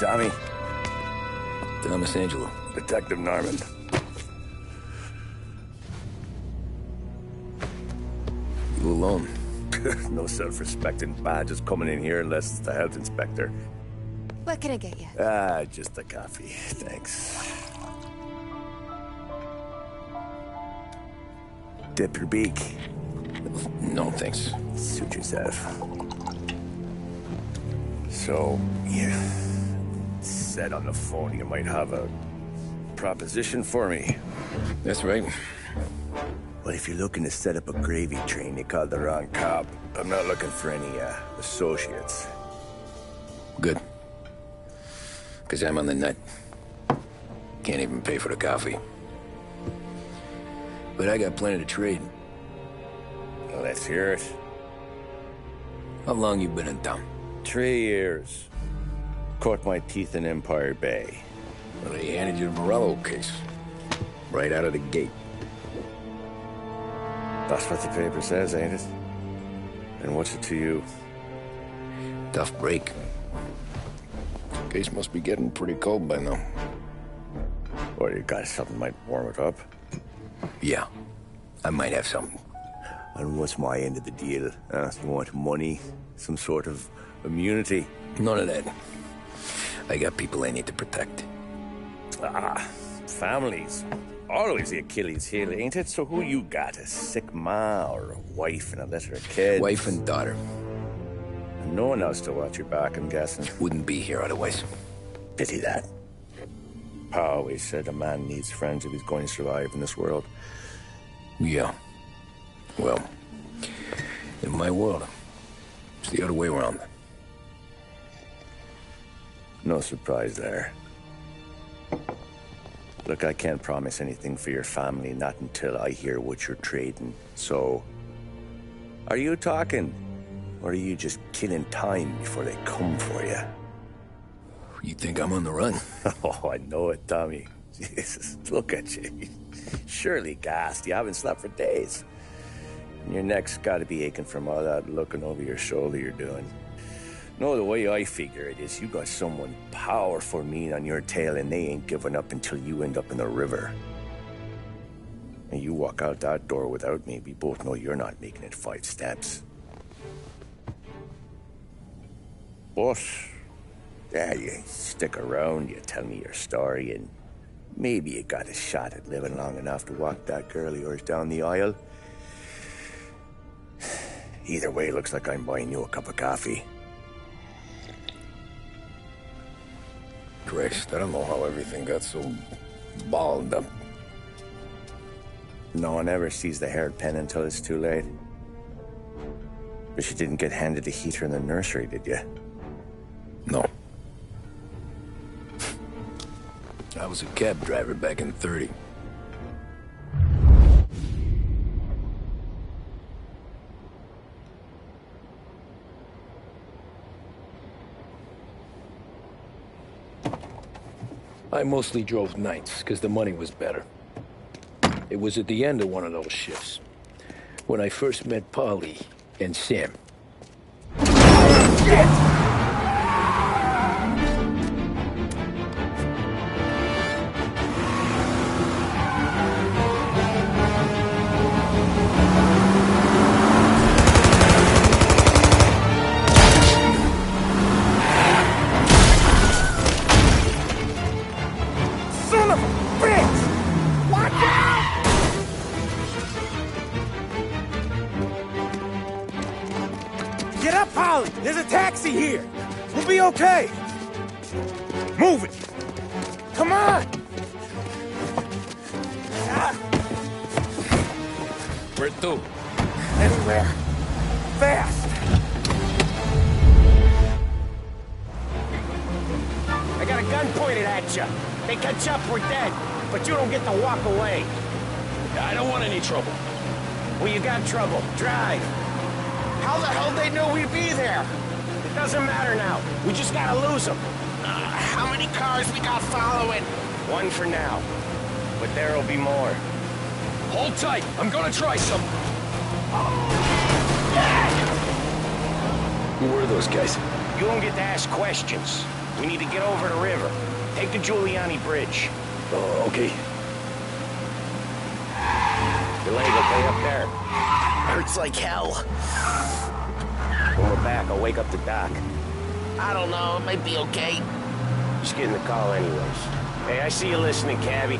Tommy. Thomas Angelo. Detective Norman. You alone? No self-respecting badges coming in here unless it's the health inspector. What can I get you? Just a coffee. Thanks. Dip your beak. No, thanks. Suit yourself. So, you said on the phone you might have a proposition for me. That's right. Well, if you're looking to set up a gravy train, you called the wrong cop. I'm not looking for any, associates. Good. Because I'm on the nut. Can't even pay for the coffee. But I got plenty to trade. Well, let's hear it. How long you been in town? 3 years. Caught my teeth in Empire Bay. Well, they handed you the Morello case. Right out of the gate. That's what the paper says, ain't it? And what's it to you? Tough break. Case must be getting pretty cold by now. Or you got something might warm it up? Yeah, I might have something. And what's my end of the deal? You want money? Some sort of immunity? None of that. I got people I need to protect. Families. Always the Achilles heel, ain't it? So who you got? A sick ma or a wife and a litter of kids? Wife and daughter. And no one else to watch your back, I'm guessing. Wouldn't be here otherwise. Pity that. Pa always said a man needs friends if he's going to survive in this world. Yeah. Well, in my world, it's the other way around. No surprise there. Look, I can't promise anything for your family, not until I hear what you're trading. So, are you talking? Or are you just killing time before they come for you? You think I'm on the run? Oh, I know it, Tommy. Jesus, look at you. Surely gassed. You haven't slept for days. And your neck's got to be aching from all that looking over your shoulder you're doing. No, the way I figure it is you got someone powerful mean on your tail and they ain't giving up until you end up in the river. And you walk out that door without me, we both know you're not making it 5 steps. But, yeah, you stick around, you tell me your story, and maybe you got a shot at living long enough to walk that girl of yours down the aisle. Either way, looks like I'm buying you a cup of coffee. Christ, I don't know how everything got so balled up. No one ever sees the hairpin until it's too late. But you didn't get handed a heater in the nursery, did you? No. I was a cab driver back in '30. I mostly drove nights, because the money was better. It was at the end of one of those shifts, when I first met Polly and Sam. Shit! There's a taxi here. We'll be okay. Move it. Come on. Where to? Anywhere. Fast. I got a gun pointed at you. They catch up, we're dead. But you don't get to walk away. I don't want any trouble. Well, you got trouble. Drive. How the hell they knew we'd be there? It doesn't matter now. We just gotta lose them. How many cars we got following? One for now. But there'll be more. Hold tight. I'm gonna try something. Who were those guys? You don't get to ask questions. We need to get over the river. Take the Giuliani Bridge. Oh, okay. Your leg okay up there? Hurts like hell. When we're back, I'll wake up the doc. I don't know, it might be okay. Just getting the call anyways. Hey, I see you listening, Cabby.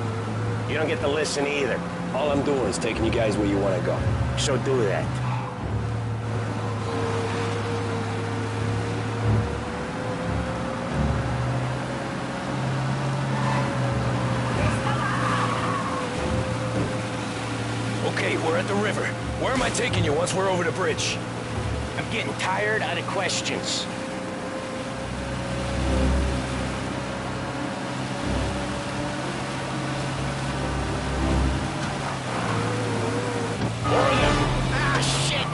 You don't get to listen either. All I'm doing is taking you guys where you want to go. So do that. Okay, we're at the river. Where am I taking you once we're over the bridge? I'm getting tired out of questions. Ah, shit!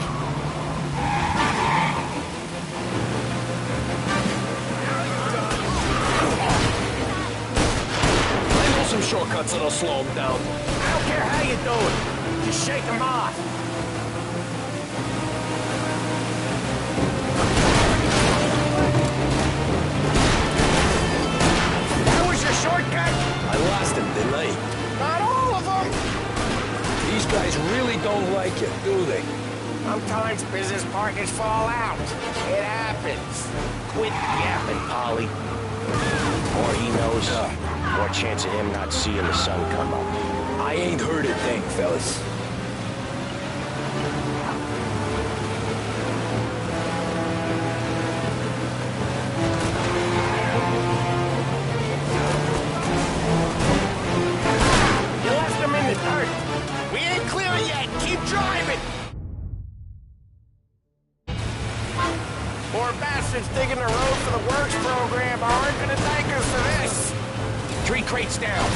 I know some shortcuts that'll slow them down. I don't care how you do it. Just shake them off. That was your shortcut? I lost him, didn't I? Not all of them. These guys really don't like it, do they? Sometimes business partners fall out. It happens. Quit yapping, Polly. More he knows, more chance of him not seeing the sun come up. I ain't heard a thing, fellas. You left him in the dirt. We ain't clear yet! Keep driving! Poor bastards digging the road for the works program aren't gonna thank us for this! 3 crates down.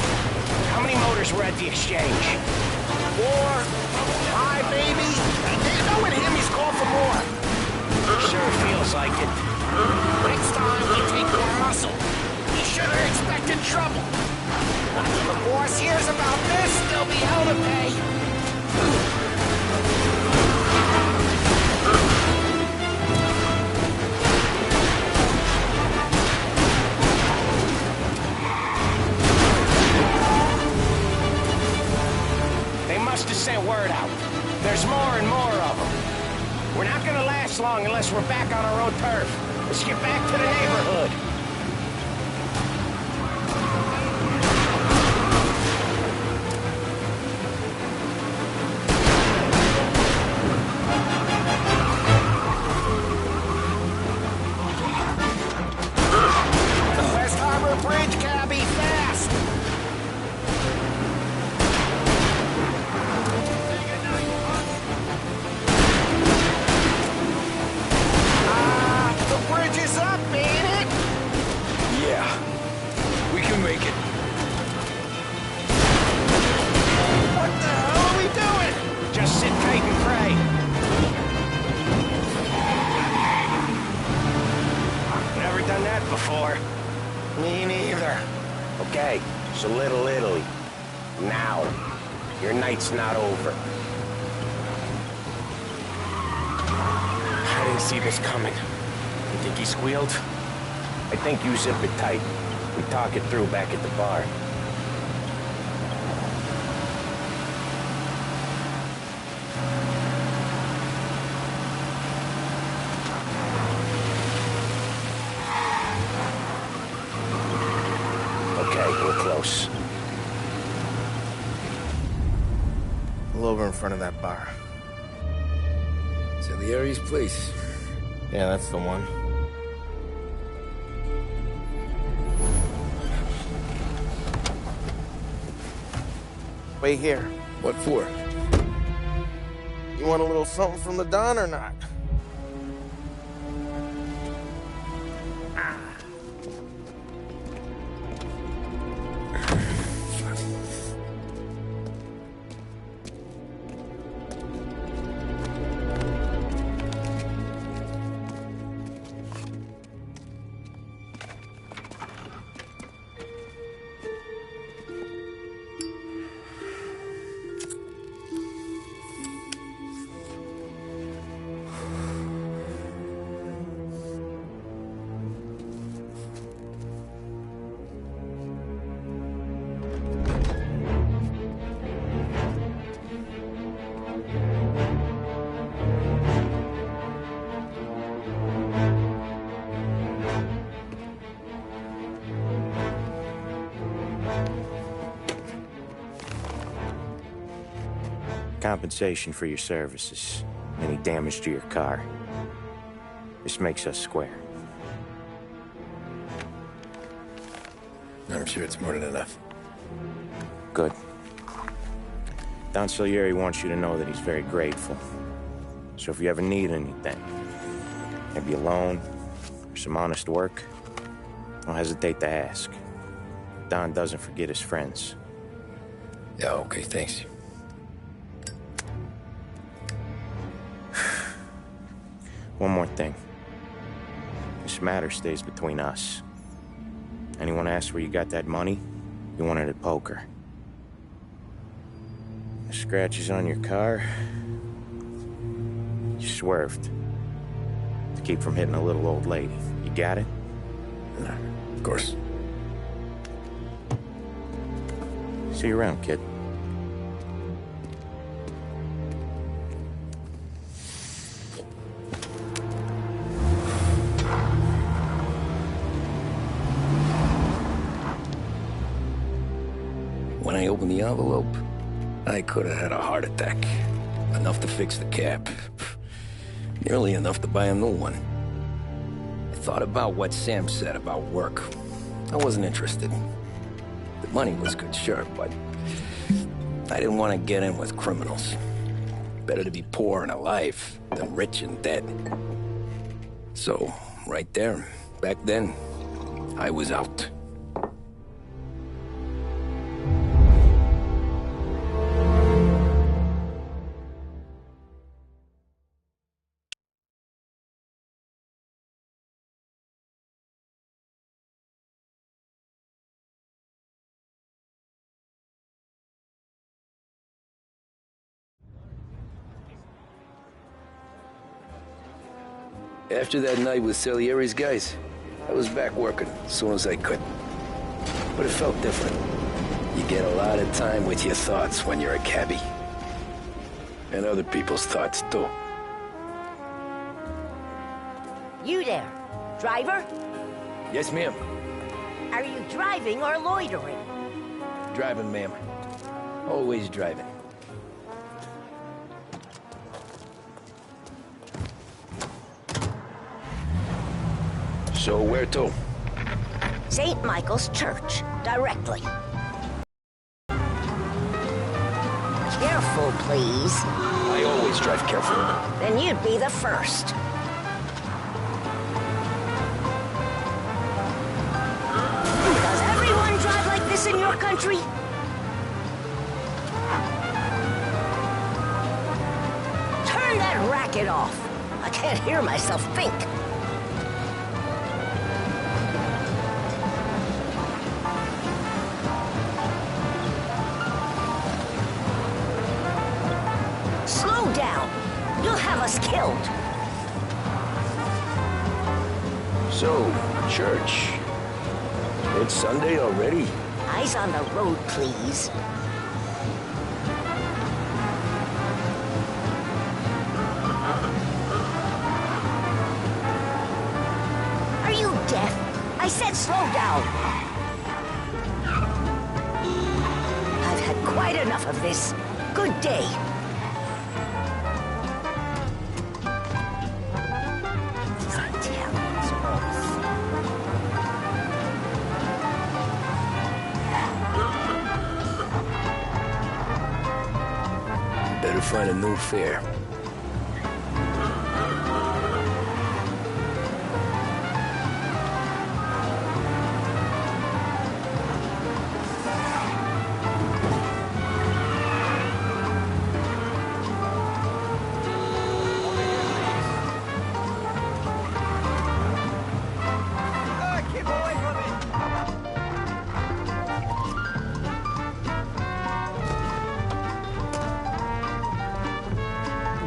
How many motors were at the exchange? 4, 5, maybe? You know with him, he's called for more. Sure feels like it. Next time, we take more muscle. He should have expected trouble. When the boss hears about this, there'll be hell to pay. They must have sent word out. There's more and more of them. We're not gonna last long unless we're back on our own turf. Let's get back to the neighborhood. West Harbor Bridge, cabby, fast! The bridge is up, ain't it? Yeah, we can make it. What the hell are we doing? Just sit tight and pray. Never done that before. Me neither. Okay, so Little Italy. Now. Your night's not over. I didn't see this coming. You think he squealed? I think you zip it tight. We talk it through back at the bar. Okay, we're close. Pull over in front of that bar. Salieri's place. Yeah, that's the one. Wait here. What for? You want a little something from the Don or not? Compensation for your services. Any damage to your car. This makes us square. I'm sure it's more than enough. Good. Don Salieri wants you to know that he's very grateful. So if you ever need anything, maybe a loan or some honest work, don't hesitate to ask. Don doesn't forget his friends. Yeah, okay, thanks. One more thing. This matter stays between us. Anyone asks where you got that money, you won it at poker. The scratches on your car, you swerved. To keep from hitting a little old lady. You got it? No, of course. See you around, kid. When I opened the envelope, I could have had a heart attack. Enough to fix the cap. Nearly enough to buy a new one. I thought about what Sam said about work. I wasn't interested. The money was good, sure, but I didn't want to get in with criminals. Better to be poor and alive than rich and dead. So, right there, back then, I was out. After that night with Salieri's guys, I was back working as soon as I could. But it felt different. You get a lot of time with your thoughts when you're a cabbie. And other people's thoughts, too. You there, driver? Yes, ma'am. Are you driving or loitering? Driving, ma'am. Always driving. So where to? St. Michael's Church, directly. Careful, please. I always drive careful. Then you'd be the first. Does everyone drive like this in your country? Turn that racket off. I can't hear myself think. Slow down. You'll have us killed. So, church. It's Sunday already? Eyes on the road, please. Are you deaf? I said slow down. I've had quite enough of this. Good day. Better find a new fare.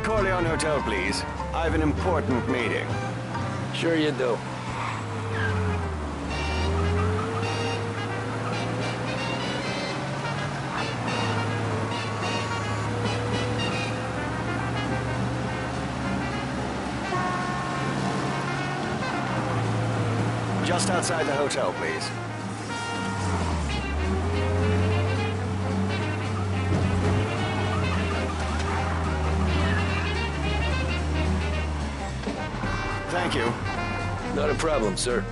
Corleone Hotel, please. I have an important meeting. Sure you do. Just outside the hotel, please. Thank you. Not a problem, sir.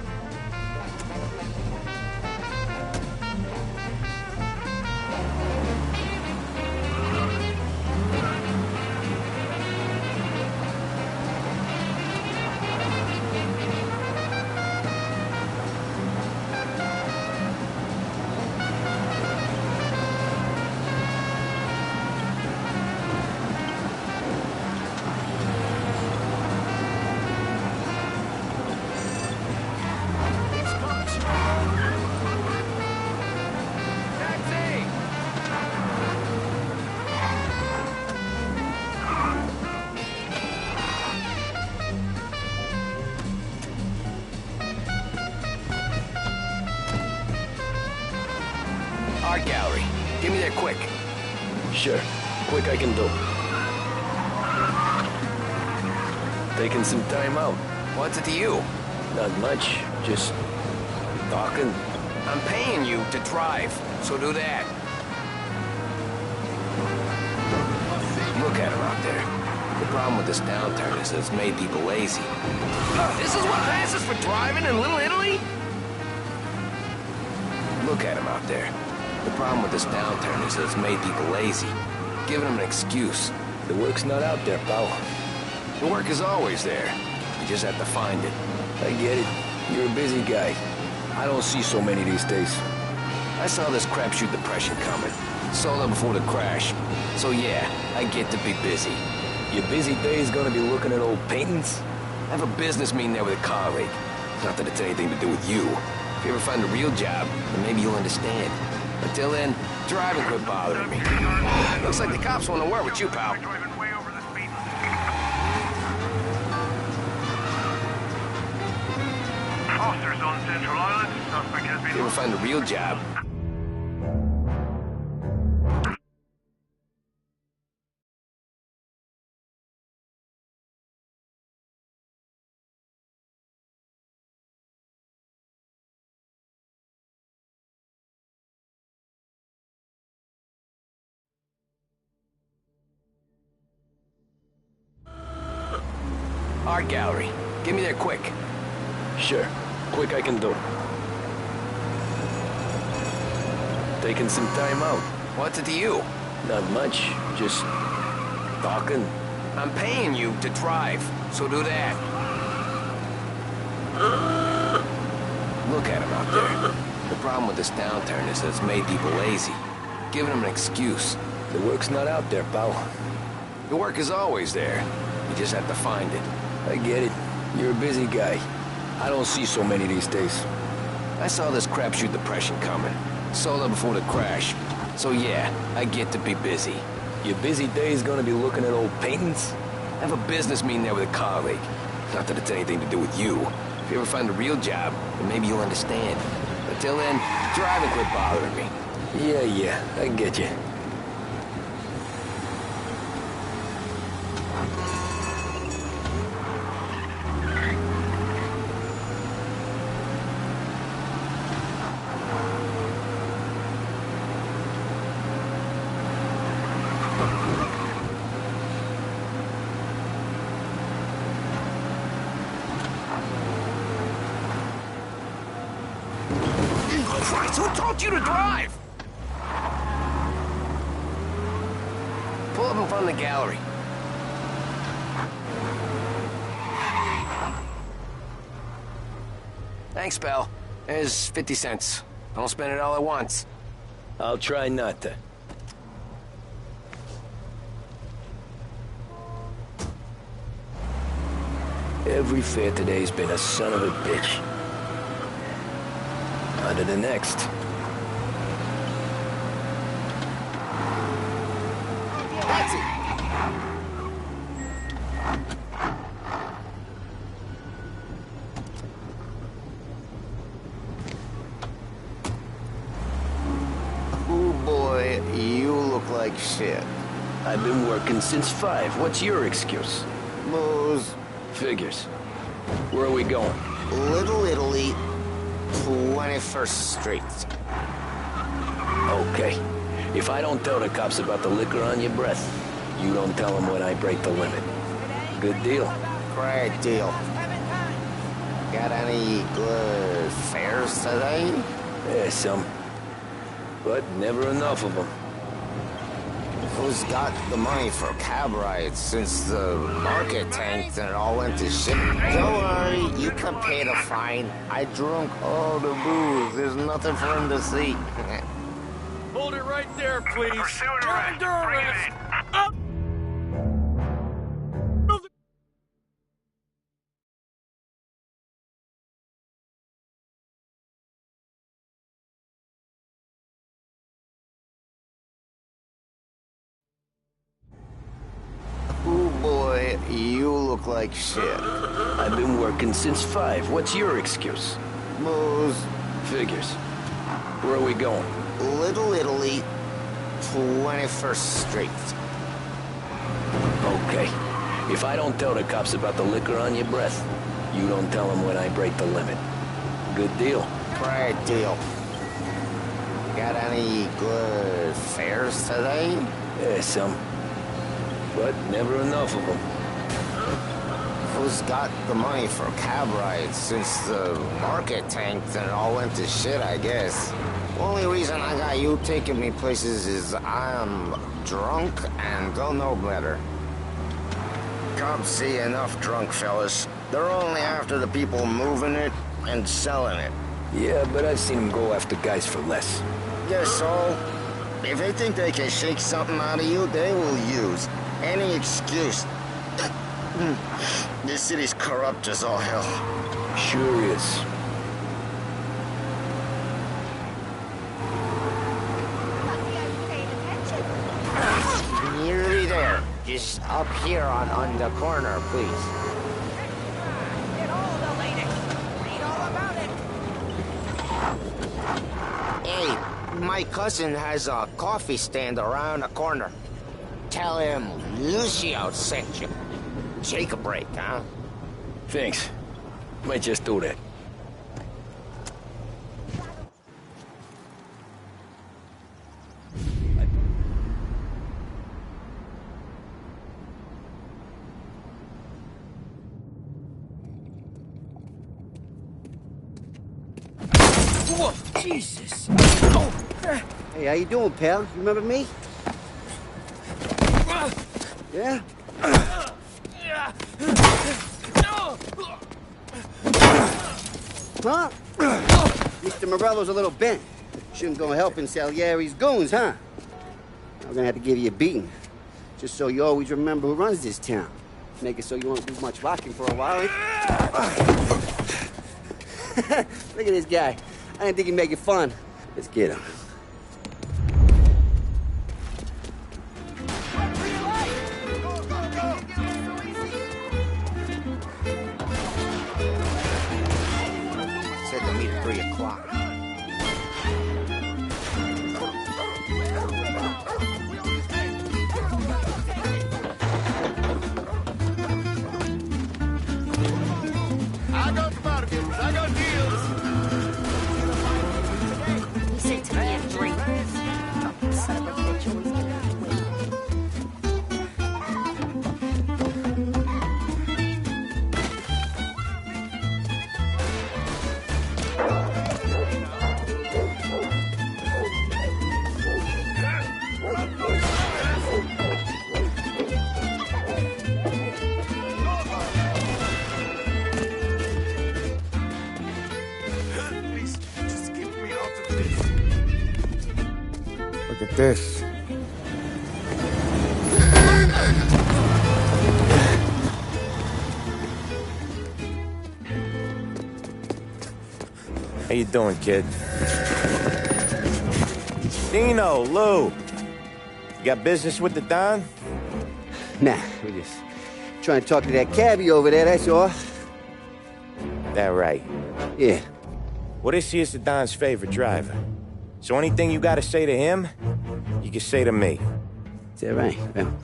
Art gallery. Get me there quick. Sure. Quick I can do. Taking some time out. What's it to you? Not much. Just talking. I'm paying you to drive, so do that. Look at him out there. The problem with this downturn is that it's made people lazy. This is what passes for driving in Little Italy? Look at him out there. The problem with this downturn is that it's made people lazy. Giving them an excuse. The work's not out there, pal. The work is always there. You just have to find it. I get it. You're a busy guy. I don't see so many these days. I saw this crapshoot depression coming. Sold up before the crash. So yeah, I get to be busy. Your busy day's gonna be looking at old paintings? I have a business meeting there with a colleague. Not that it's anything to do with you. If you ever find a real job, then maybe you'll understand. Until then, drive and quit bothering me. Looks like the cops want to work with you, pal. Officers on Central Island. Suspect has been... If you ever find a real job, art gallery. Get me there quick. Sure. Quick I can do. Taking some time out. What's it to you? Not much. Just talking. I'm paying you to drive, so do that. Look at him out there. The problem with this downturn is that it's made people lazy. Giving them an excuse. The work's not out there, pal. The work is always there. You just have to find it. I get it. You're a busy guy. I don't see so many these days. I saw this crapshoot depression coming. Sold up before the crash. So yeah, I get to be busy. Your busy day's gonna be looking at old paintings? I have a business meeting there with a colleague. Not that it's anything to do with you. If you ever find a real job, then maybe you'll understand. Until then, drive and quit bothering me. Yeah, I get you. Christ, who taught you to drive? Pull up in front of the gallery. Thanks, pal. There's 50 cents. Don't spend it all at once. I'll try not to. Every fare today's been a son of a bitch. On to the next. Taxi! Ooh, boy, you look like shit. I've been working since 5. What's your excuse? Booze. Figures. Where are we going? Little Italy, 21st Street. Okay. If I don't tell the cops about the liquor on your breath, you don't tell them when I break the limit. Good deal? Great deal. Got any good fares today? Yeah, some. But never enough of them. Who's got the money for cab rides since the market tanked and it all went to shit? Don't worry, you can pay the fine. I drunk all the booze. There's nothing for him to see. Hold it right there, please. Pursuing arrest. Bring him in. Up! Oh boy, you look like shit. I've been working since 5. What's your excuse? Booze. Figures. Where are we going? Little Italy, 21st Street. Okay. If I don't tell the cops about the liquor on your breath, you don't tell them when I break the limit. Good deal. Great deal. Got any good fares today? Yeah, some. But never enough of them. Who's got the money for cab rides since the market tanked and it all went to shit, I guess? Only reason I got you taking me places is I'm drunk and don't know better. Cops see enough drunk fellas. They're only after the people moving it and selling it. Yeah, but I've seen them go after guys for less. Guess so. If they think they can shake something out of you, they will use any excuse. This city's corrupt as all hell. Sure is. Nearly there. Just up here on the corner, please. Get all the latest. Read all about it. Hey, my cousin has a coffee stand around the corner. Tell him Lucio sent you. Take a break, huh? Thanks. Might just do that. Whoa, Jesus! Hey, how you doing, pal? You remember me? Yeah? Huh? Mr. Morello's a little bent. Shouldn't go helping Salieri's goons, huh? I'm gonna have to give you a beating. Just so you always remember who runs this town. Make it so you won't do much rocking for a while. Look at this guy. I didn't think he'd make it fun. Let's get him. Said to meet at 3 o'clock. I got bargains, I got deals. He said to me at 3. Son of a bitch, always gonna wait. Please, just get me out of this. Look at this. How you doing, kid? Dino, Lou. You got business with the Don? Nah, we're just trying to talk to that cabbie over there, that's all. That right. Yeah. Well, this here's the Don's favorite driver. So anything you gotta say to him, you can say to me. Is that right? Well,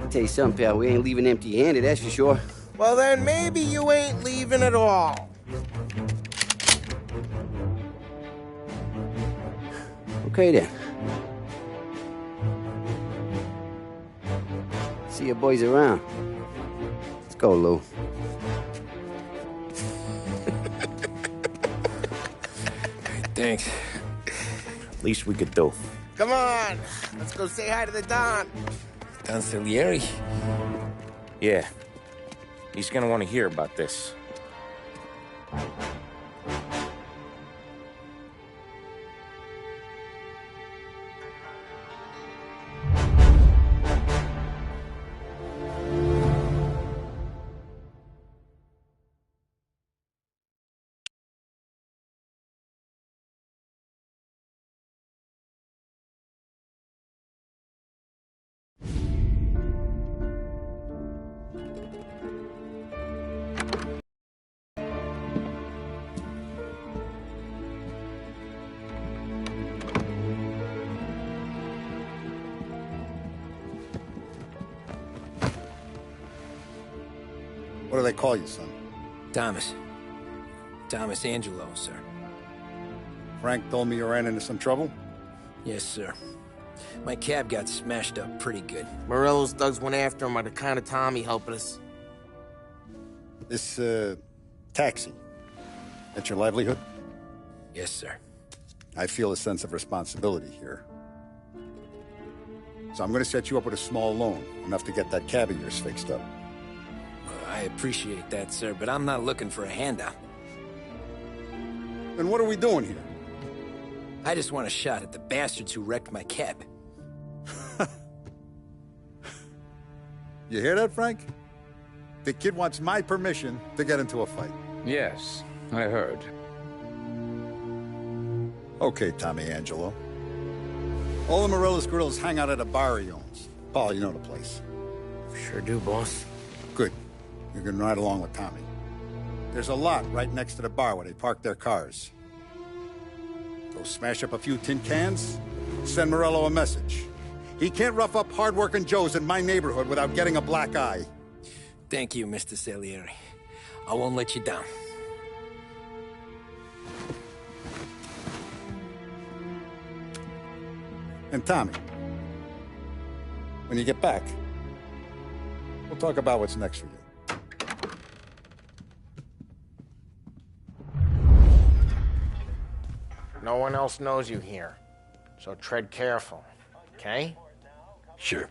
I'll tell you something, pal. We ain't leaving empty-handed, that's for sure. Well, then maybe you ain't leaving at all. Okay, then. See your boys around. Let's go, Lou. Thanks. Least we could do. Come on, let's go say hi to the Don. Don Salieri? Yeah. He's gonna want to hear about this. What do they call you, son? Thomas. Thomas Angelo, sir. Frank told me you ran into some trouble? Yes, sir. My cab got smashed up pretty good. Morello's thugs went after him by the kind of Tommy helping us. This, taxi. That's your livelihood? Yes, sir. I feel a sense of responsibility here. So I'm gonna set you up with a small loan, enough to get that cab of yours fixed up. I appreciate that, sir, but I'm not looking for a handout. Then what are we doing here? I just want a shot at the bastards who wrecked my cab. You hear that, Frank? The kid wants my permission to get into a fight. Yes, I heard. Okay, Tommy Angelo. All the Morello's girls hang out at a bar he owns. Paul, you know the place. Sure do, boss. Good. You can ride along with Tommy. There's a lot right next to the bar where they park their cars. Go smash up a few tin cans, send Morello a message. He can't rough up hard-working Joes in my neighborhood without getting a black eye. Thank you, Mr. Salieri. I won't let you down. And Tommy, when you get back, we'll talk about what's next for you. No one else knows you here, so tread careful, okay? Sure.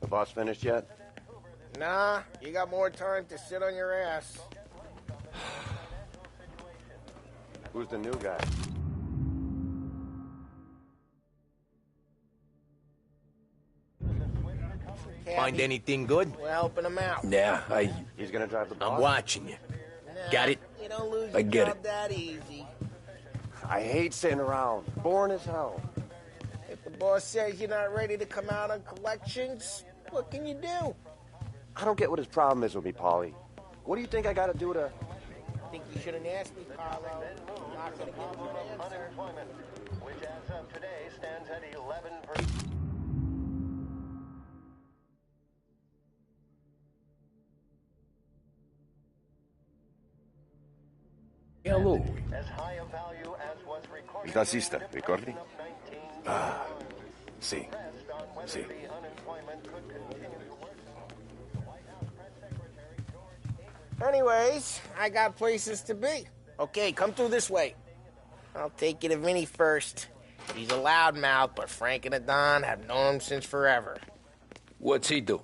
The boss finished yet? Nah, you got more time to sit on your ass. Who's the new guy? Find anything good? We're helping him out. Yeah, He's gonna drive the boss? I'm watching you. Got it? You don't lose I your get job it. that easy. I hate sitting around. Boring as hell. If the boss says you're not ready to come out on collections, what can you do? I don't get what his problem is with me, Paulie. What do you think I gotta do to... I think you shouldn't ask me, Carlo. I'm not gonna give you an answer. Unemployment, which as of today stands at 11%. Hello. As high a value as was recorded. Il tassista, ricordi? Ah, Sì. Sì. Anyways, I got places to be. Okay, come through this way. I'll take you to Vinny first. He's a loudmouth, but Frank and the Don have known him since forever. What's he do?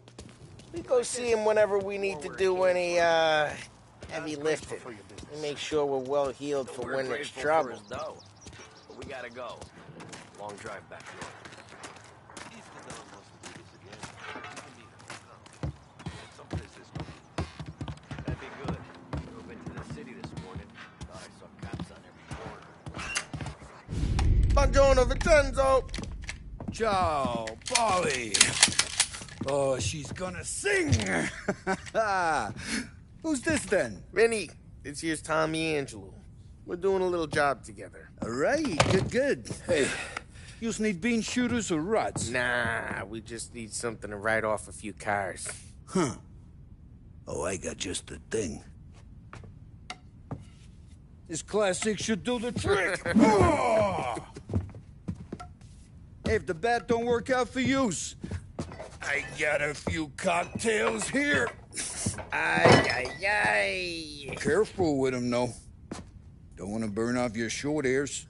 We go see him whenever we need to do any, heavy lifting. We make sure we're well healed for when there's trouble. But we gotta go. Long drive back north. That'd be good. Drove into the city this morning. Thought I saw cops on every corner. Buongiorno, Vincenzo! Ciao, Polly. Oh, she's gonna sing. Who's this then? Vinny, this here's Tommy Angelo. We're doing a little job together. All right, good. Hey, you need bean shooters or rods? Nah, we just need something to write off a few cars. Huh. Oh, I got just the thing. This classic should do the trick. Oh! Hey, if the bat don't work out for yous, I got a few cocktails here. Ay, ay, ay. Careful with them, though. want to burn off your short hairs?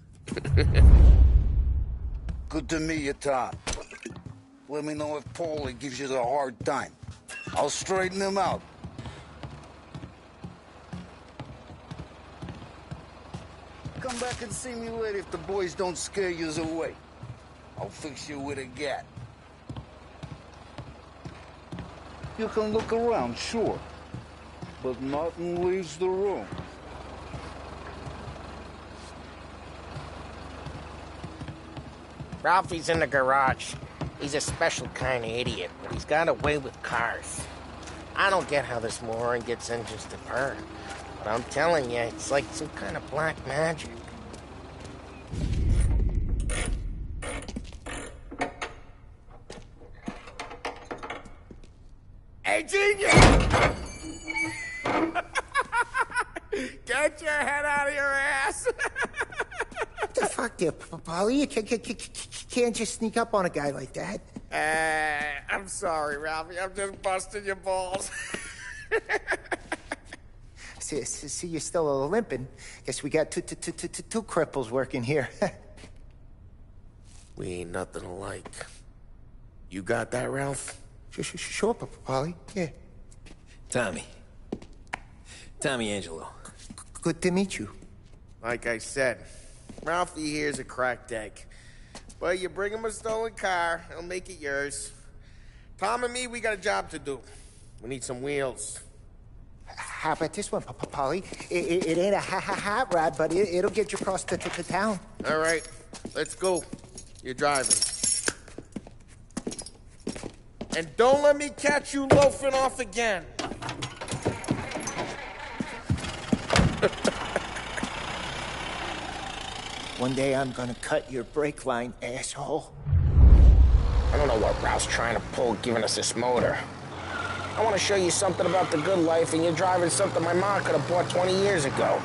Good to meet you, Tom. Let me know if Paulie gives you the hard time. I'll straighten him out. Come back and see me later if the boys don't scare you away. I'll fix you with a gat. You can look around, sure. But nothing leaves the room. Ralphie's in the garage. He's a special kind of idiot, but he's got a way with cars. I don't get how this moron gets in just a burn. But I'm telling you, it's like some kind of black magic. Hey, genius! Get your head out of your ass! What the fuck there, Paulie? You can't just sneak up on a guy like that. I'm sorry, Ralphie. I'm just busting your balls. See, you're still limping. Guess we got two cripples working here. We ain't nothing alike. You got that, Ralph? Sure, Paulie. Yeah. Tommy Angelo. Good to meet you. Like I said, Ralphie here's a cracked egg. But you bring him a stolen car, he'll make it yours. Tom and me, we got a job to do. We need some wheels. How about this one, Paulie? It ain't a hot rod, but it'll get you across to town. All right, let's go. You're driving. And don't let me catch you loafing off again. One day I'm gonna cut your brake line, asshole. I don't know what Ralph's trying to pull giving us this motor. I want to show you something about the good life, and you're driving something my mom could have bought 20 years ago.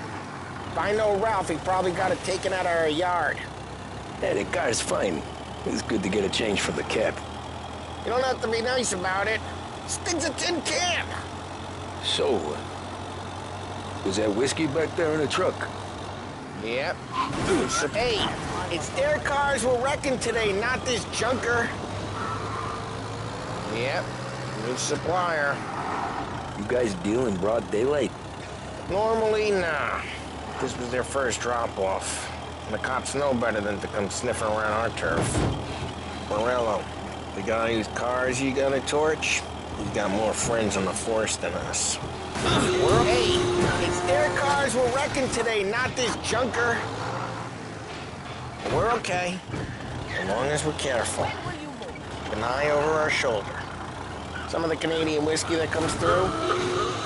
If I know Ralph, he probably got it taken out of our yard. Yeah, the car's fine. It's good to get a change from the cab. You don't have to be nice about it. This thing's a tin can. So, was that whiskey back there in the truck? Yep. Hey, it's their cars we're wrecking today, not this junker. Yep, new supplier. You guys deal in broad daylight? Normally, nah. This was their first drop-off. And the cops know better than to come sniffing around our turf. Morello, the guy whose cars you got a torch, he's got more friends on the force than us. Hey, it's their cars we're wrecking today, not this junker. We're okay, as long as we're careful. Keep an eye over our shoulder. Some of the Canadian whiskey that comes through,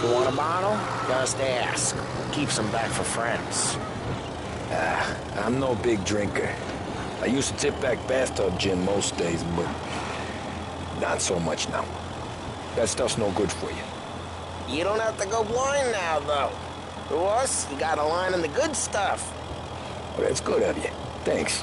you want a bottle? Just ask. Keeps them back for friends. I'm no big drinker. I used to tip back bathtub gin most days, but not so much now. That stuff's no good for you. You don't have to go blind now, though. To us, you got a line in the good stuff. Well, that's good of you. Thanks.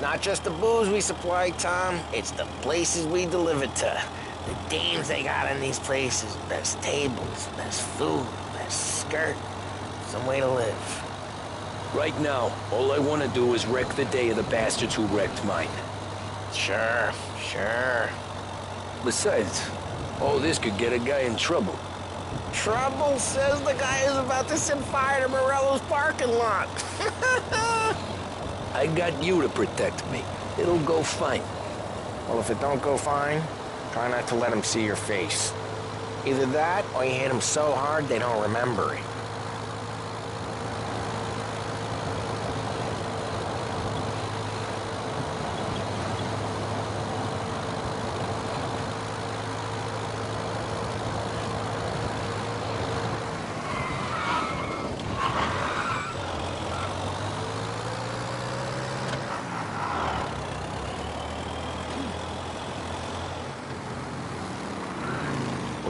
Not just the booze we supply, Tom. It's the places we deliver to. The dames they got in these places. Best tables, best food, best skirt. Some way to live. Right now, all I want to do is wreck the day of the bastards who wrecked mine. Sure. Besides, all this could get a guy in trouble. Trouble says the guy is about to set fire to Morello's parking lot. I got you to protect me. It'll go fine. Well, if it don't go fine, try not to let him see your face. Either that, or you hit him so hard they don't remember it.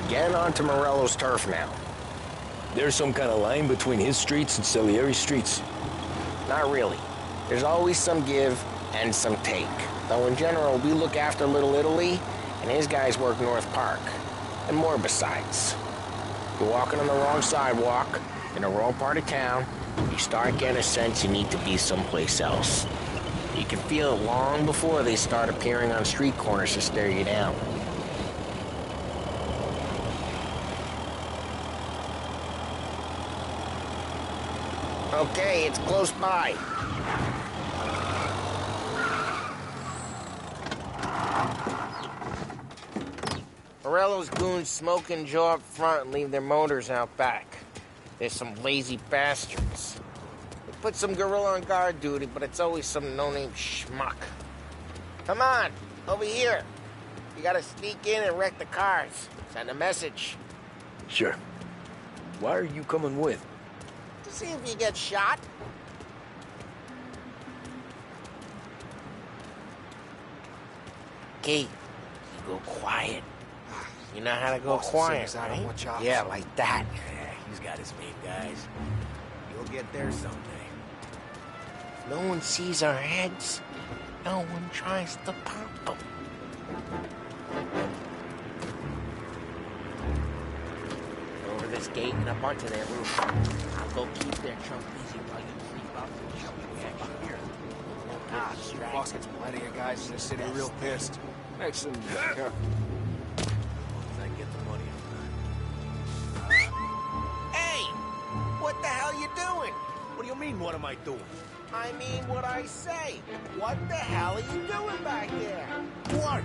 Getting onto Morello's turf now. There's some kind of line between his streets and Salieri's streets? Not really. There's always some give and some take. Though in general, we look after Little Italy, and his guys work North Park. And more besides. You're walking on the wrong sidewalk, in the wrong part of town, You start getting a sense you need to be someplace else. You can feel it long before they start appearing on street corners to stare you down. Okay, it's close by. Morello's goons smoke and jaw up front and leave their motors out back. There's some lazy bastards. They put some gorilla on guard duty, but it's always some no-name schmuck. Come on, over here. You gotta sneak in and wreck the cars. Send a message. Sure. Why are you coming with? To see if you get shot. Okay, you go quiet. You know how to go quiet, right? Yeah, like that. Yeah, he's got his main guys. You'll get there someday. If no one sees our heads, no one tries to pop them. Over this gate and up onto their roof. I'll go keep their trunk busy while you creep up and show me action here. Boss gets plenty of guys in the city real pissed. Makes them careful. Hey! What the hell you doing? What do you mean, what am I doing? I mean what I say. What the hell are you doing back there? What?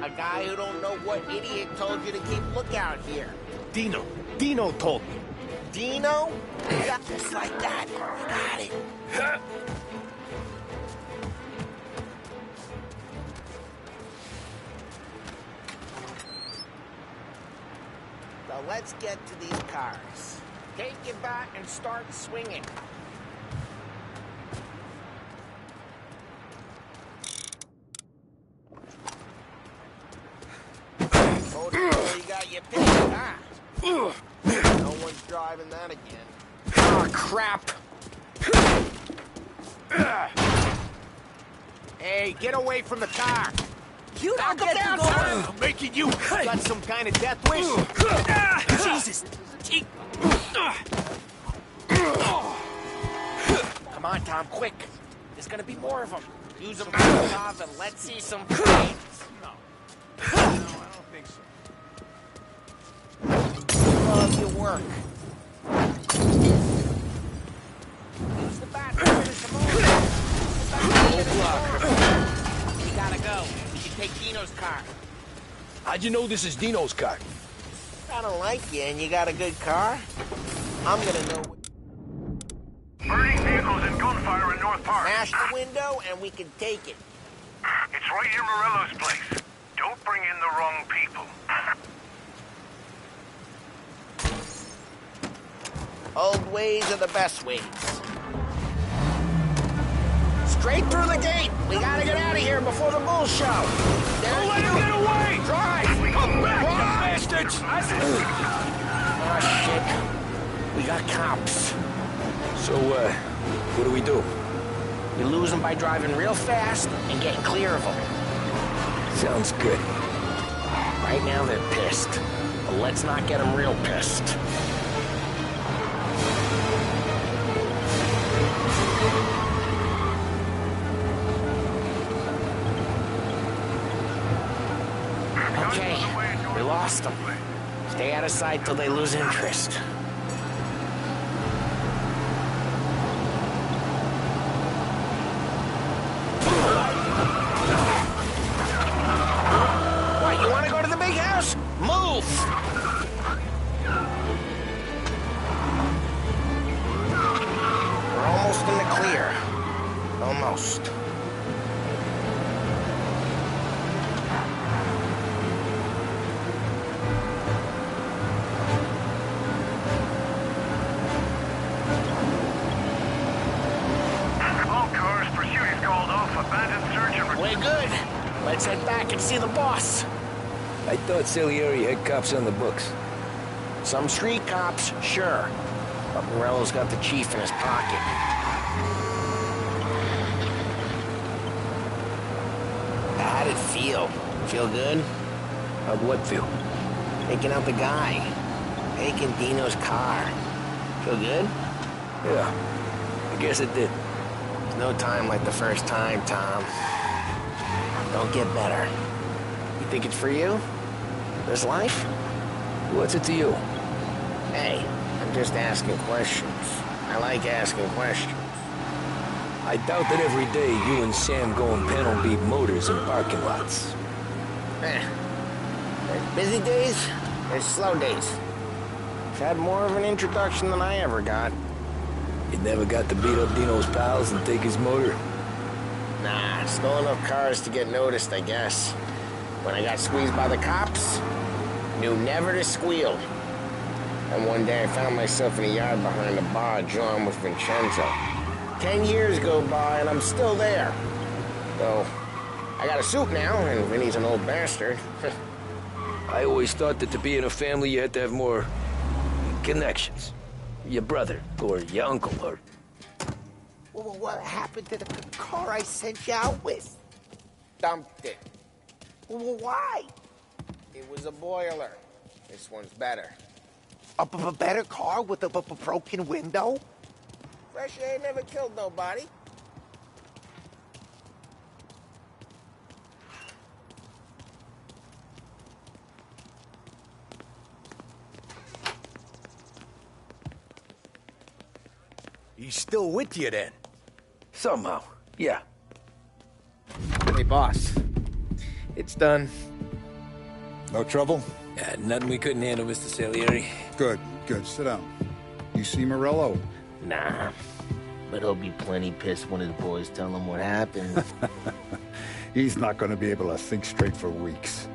A guy who don't know what idiot told you to keep lookout here. Dino. Dino told me. Dino? Yeah, just like that. You got it. So let's get to these cars. Take your bat and start swinging. Oh, you got your pick, huh? No one's driving that again. Oh, crap! Hey, get away from the car! You don't get to go. I'm making you got some kind of death wish. Jesus! Come on, Tom, quick. There's gonna be more of them. Use them off and let's see some flames. No, I don't think so. Love your work. Use the bat to finish them all. We gotta go. We can take Dino's car. How'd you know this is Dino's car? I don't like you and you got a good car. I'm gonna know. Burning vehicles and gunfire in North Park. Smash the window and we can take it. It's right near Morello's place. Don't bring in the wrong people. Old ways are the best ways. Straight through the gate. We gotta get out of here before the bulls show. Don't let him get away! Drive! Come back, you bastards! Oh, shit. We got cops. So, what do we do? You lose them by driving real fast and getting clear of them. Sounds good. Right now they're pissed. But let's not get them real pissed. Okay, we lost them. Stay out of sight till they lose interest. What, you want to go to the big house? Move! We're almost in the clear. Almost. Way good. Let's head back and see the boss. I thought Salieri had cops on the books. Some street cops, sure. But Morello's got the chief in his pocket. How'd it feel? Feel good? How'd what feel? Taking out the guy. Taking Dino's car. Feel good? Yeah. I guess it did. There's no time like the first time, Tom. Don't get better. You think it's for you? This life? What's it to you? Hey, I'm just asking questions. I like asking questions. I doubt that every day you and Sam go and panel beat motors in parking lots. There's busy days, there's slow days. I've had more of an introduction than I ever got. You never got to beat up Dino's pals and take his motor? Nah, stole enough cars to get noticed, I guess. When I got squeezed by the cops, knew never to squeal. And one day I found myself in a yard behind a bar drawn with Vincenzo. 10 years go by and I'm still there. Though, I got a suit now, and Vinny's an old bastard. I always thought that to be in a family you had to have more connections. Your brother, or your uncle, or... Well, what happened to the car I sent you out with? Dumped it. Well, why? It was a boiler. This one's better. A better car with a broken window? Fresh air never killed nobody. He's still with you, then? Somehow, yeah. Hey, boss. It's done. No trouble? Nothing we couldn't handle, Mr. Salieri. Good, good. Sit down. You see Morello? Nah. But he'll be plenty pissed when his boys tell him what happened. He's not going to be able to think straight for weeks.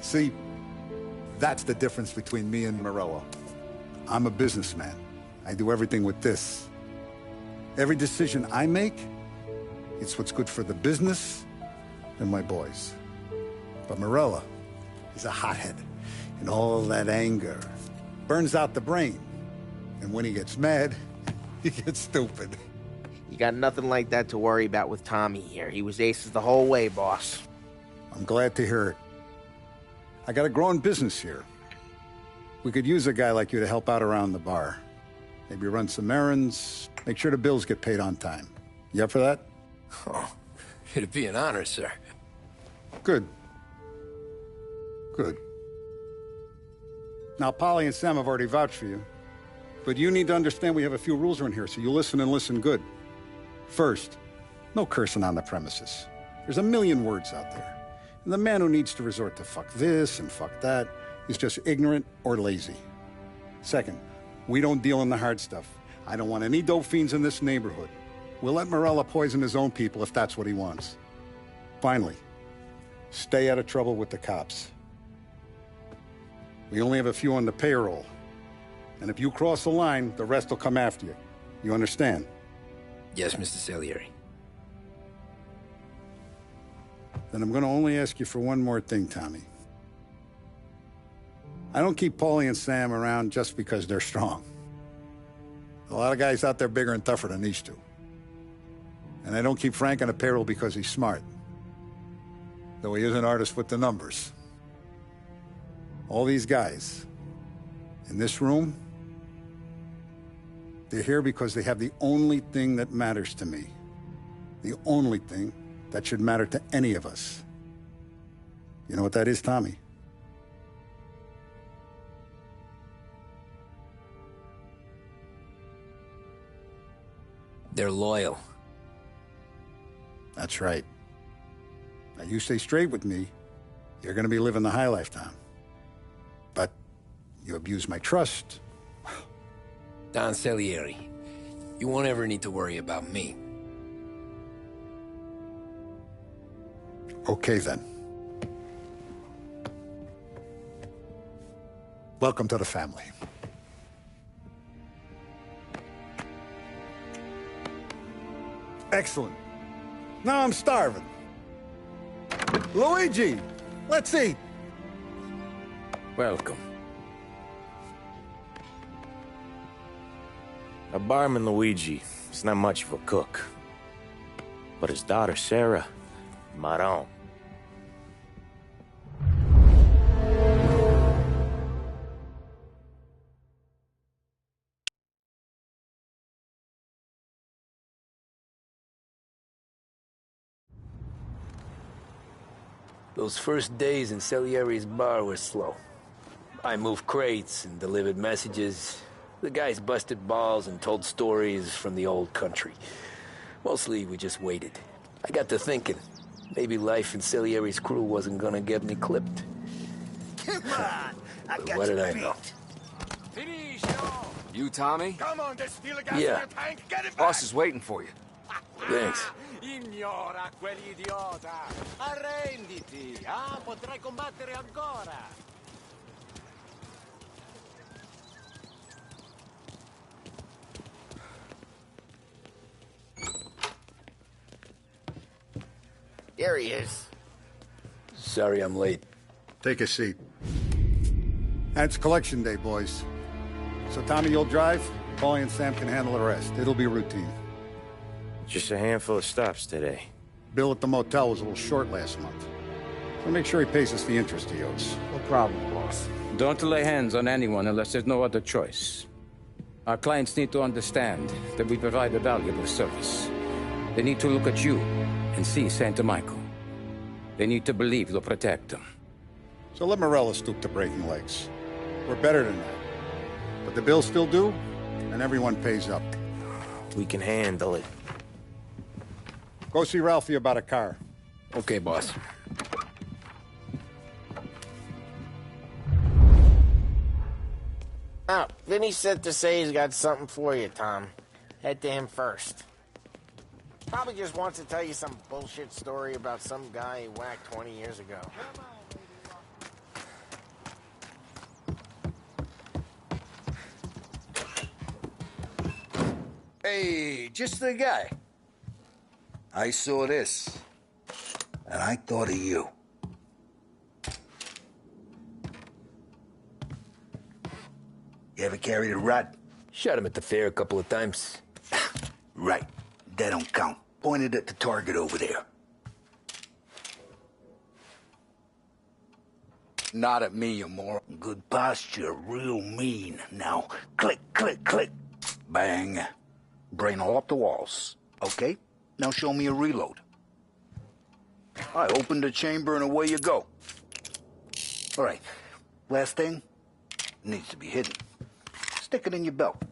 See, that's the difference between me and Morello. I'm a businessman. I do everything with this. Every decision I make, it's what's good for the business and my boys. But Morello is a hothead, and all that anger burns out the brain. And when he gets mad, he gets stupid. You got nothing like that to worry about with Tommy here. He was aces the whole way, boss. I'm glad to hear it. I got a growing business here. We could use a guy like you to help out around the bar. Maybe run some errands, make sure the bills get paid on time. You up for that? Oh, it'd be an honor, sir. Good. Good. Now, Polly and Sam have already vouched for you. But you need to understand we have a few rules around here, so you listen and listen good. First, no cursing on the premises. There's a million words out there. And the man who needs to resort to fuck this and fuck that is just ignorant or lazy. Second, we don't deal in the hard stuff. I don't want any dope fiends in this neighborhood. We'll let Morella poison his own people if that's what he wants. Finally, stay out of trouble with the cops. We only have a few on the payroll. And if you cross the line, the rest will come after you. You understand? Yes, Mr. Salieri. Then I'm going to only ask you for one more thing, Tommy. I don't keep Paulie and Sam around just because they're strong. A lot of guys out there bigger and tougher than these two. And I don't keep Frank on the payroll because he's smart. Though he is an artist with the numbers. All these guys in this room, they're here because they have the only thing that matters to me. The only thing that should matter to any of us. You know what that is, Tommy? They're loyal. That's right. Now, you stay straight with me, you're gonna be living the high life, Tom. But you abuse my trust. Don Salieri, you won't ever need to worry about me. Okay, then. Welcome to the family. Excellent. Now I'm starving. Luigi, let's eat. Welcome. A barman, Luigi, is not much of a cook. But his daughter, Sarah, Maron. Those first days in Salieri's bar were slow. I moved crates and delivered messages. The guys busted balls and told stories from the old country. Mostly, we just waited. I got to thinking, maybe life in Salieri's crew wasn't gonna get me clipped. Come on! But what did I know? You, Tommy? Come on, there's still a gas Yeah. in your tank. Get it back. Boss is waiting for you. Thanks. Ignora quell'idiota! Arrenditi! Ah, potrai combattere ancora! There he is. Sorry I'm late. Take a seat. And it's collection day, boys. So, Tommy, you'll drive. Paulie and Sam can handle the rest. It'll be routine. Just a handful of stops today. Bill at the motel was a little short last month. So make sure he pays us the interest he owes. No problem, boss. Don't lay hands on anyone unless there's no other choice. Our clients need to understand that we provide a valuable service. They need to look at you and see Santa Michael. They need to believe you'll protect them. So let Morella stoop to breaking legs. We're better than that. But the bill's still due, and everyone pays up. We can handle it. Go see Ralphie about a car. Okay, boss. Oh, Vinny said to say he's got something for you, Tom. Head to him first. Probably just wants to tell you some bullshit story about some guy he whacked 20 years ago. Hey, just the guy. I saw this, and I thought of you. You ever carried a rod? Shot him at the fair a couple of times. Right. That don't count. Pointed at the target over there. Not at me, you moron. Good posture, real mean. Now, click, click, click. Bang. Brain all up the walls. Okay? Now show me a reload. I opened the chamber and away you go. All right. Last thing. Needs to be hidden. Stick it in your belt.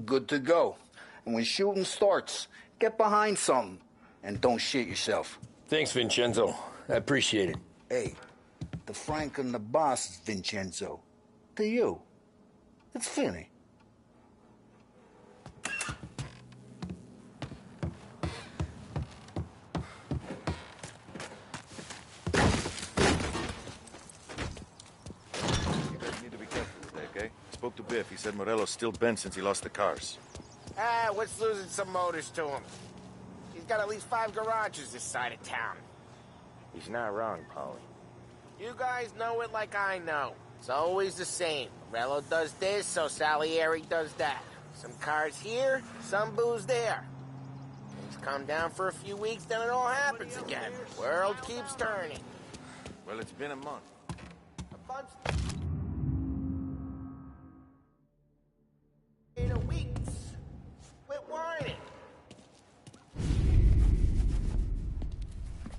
Good to go. And when shooting starts, get behind something. And don't shit yourself. Thanks, Vincenzo. I appreciate it. Hey, the Frank and the boss is Vincenzo. To you, it's Finny. Need to be careful today, okay? Spoke to Biff. He said Morello's still bent since he lost the cars. Ah, what's losing some motors to him? He's got at least 5 garages this side of town. He's not wrong, Paulie. You guys know it like I know. It's always the same. Morello does this, so Salieri does that. Some cars here, some booze there. Things calm down for a few weeks, then it all happens again. World keeps turning. Well, it's been a month. A bunch in a weeks. Quit whining.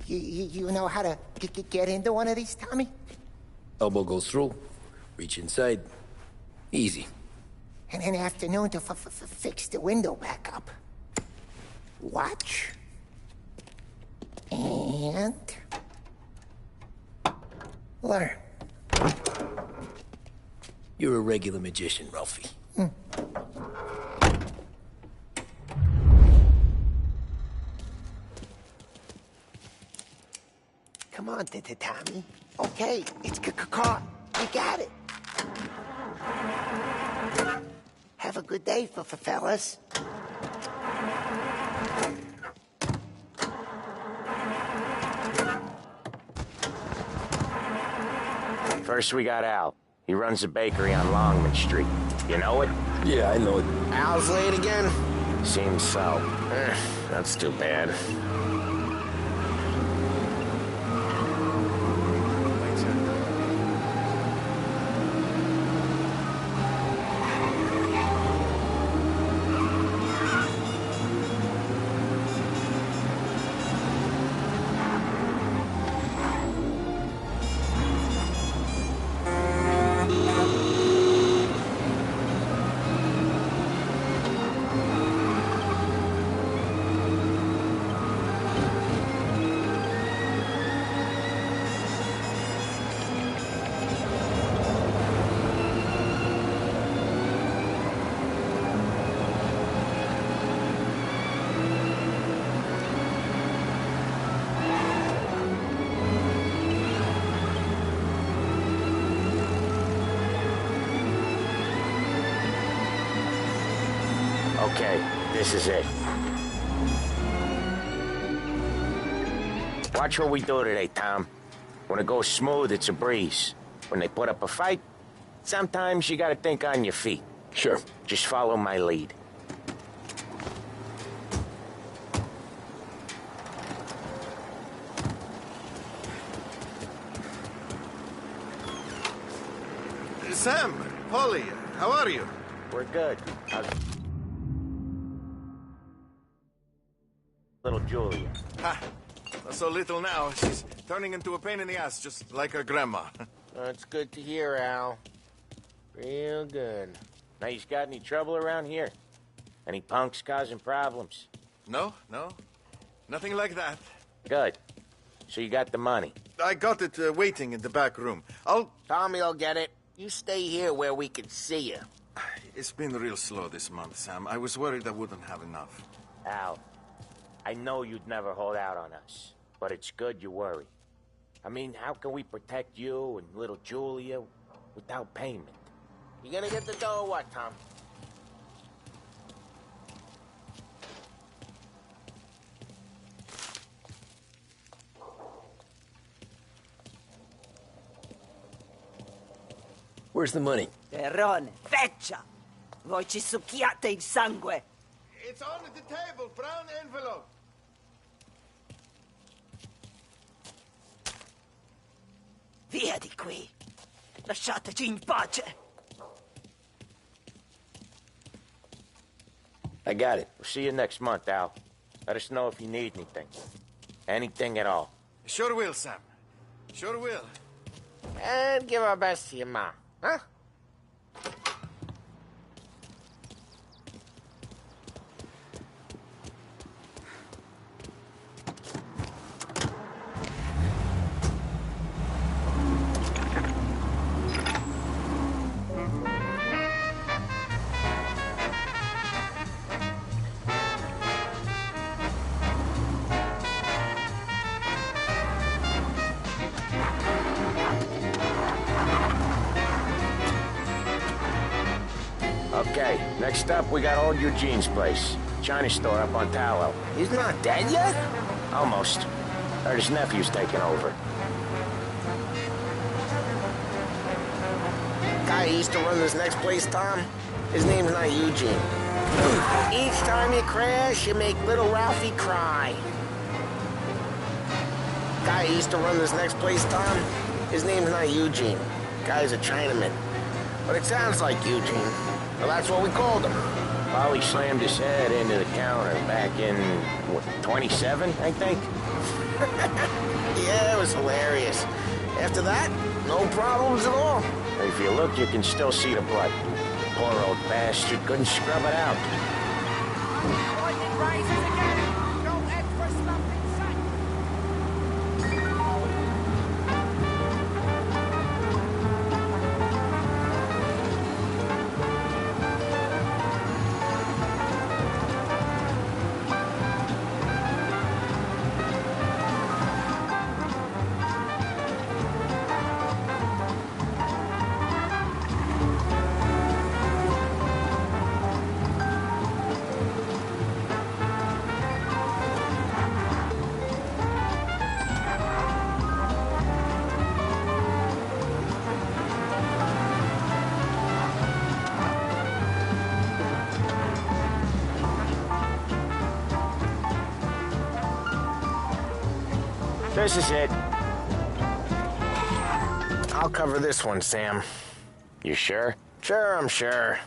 You know how to get into one of these, Tommy? Elbow goes through. Reach inside. Easy. And in the afternoon to fix the window back up. Watch. And... learn. You're a regular magician, Ralphie. Come on, Tommy. Okay, it's caught. You got it. Have a good day, fellas. First, we got Al. He runs a bakery on Longman Street. You know it? Yeah, I know it. Al's late again? Seems so. That's too bad. Okay, this is it. Watch what we do today, Tom. When it goes smooth, it's a breeze. When they put up a fight, sometimes you gotta think on your feet. Sure. Just follow my lead. Sam, Polly, how are you? We're good. Little Julia. Ha! So little now, she's turning into a pain in the ass, just like her grandma. That's good to hear, Al. Real good. Now, you got any trouble around here? Any punks causing problems? No, nothing like that. Good. So you got the money? I got it waiting in the back room. Tommy'll get it. You stay here where we can see you. It's been real slow this month, Sam. I was worried I wouldn't have enough. Al, I know you'd never hold out on us, but it's good you worry. I mean, how can we protect you and little Julia without payment? You gonna get the dough or what, Tom? Where's the money? Terrone, feccia! Voi ci succhiate il sangue! It's on the table, brown envelope. Via di qui! Lasciateci in pace! I got it. We'll see you next month, Al. Let us know if you need anything. Anything at all. Sure will, Sam. Sure will. And give our best to your mom, huh? Okay, next up, we got old Eugene's place. China store up on Tallow. He's not dead yet? Almost. Heard his nephew's taking over. Guy who used to run this next place, Tom, his name's not Eugene. Each time you crash, you make little Ralphie cry. Guy who used to run this next place, Tom, his name's not Eugene. Guy's a Chinaman. But it sounds like Eugene. Well, that's what we called him. Polly slammed his head into the counter back in, what, 27, I think? Yeah, it was hilarious. After that, no problems at all. If you look, you can still see the blood. Poor old bastard couldn't scrub it out. This is it. I'll cover this one, Sam. You sure? Sure, I'm sure.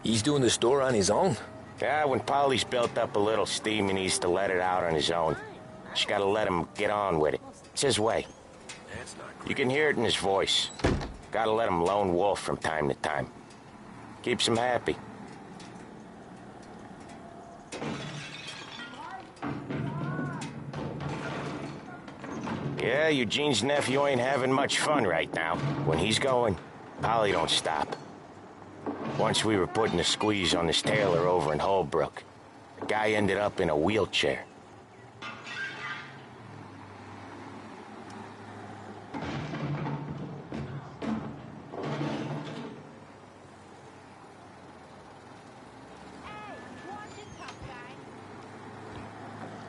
He's doing the store on his own? Yeah, when Polly's built up a little steam, he needs to let it out on his own. Just gotta let him get on with it. It's his way. You can hear it in his voice. Gotta let him lone wolf from time to time. Keeps him happy. Yeah, Eugene's nephew ain't having much fun right now. When he's going, Polly don't stop. Once we were putting a squeeze on this tailor over in Holbrook. The guy ended up in a wheelchair.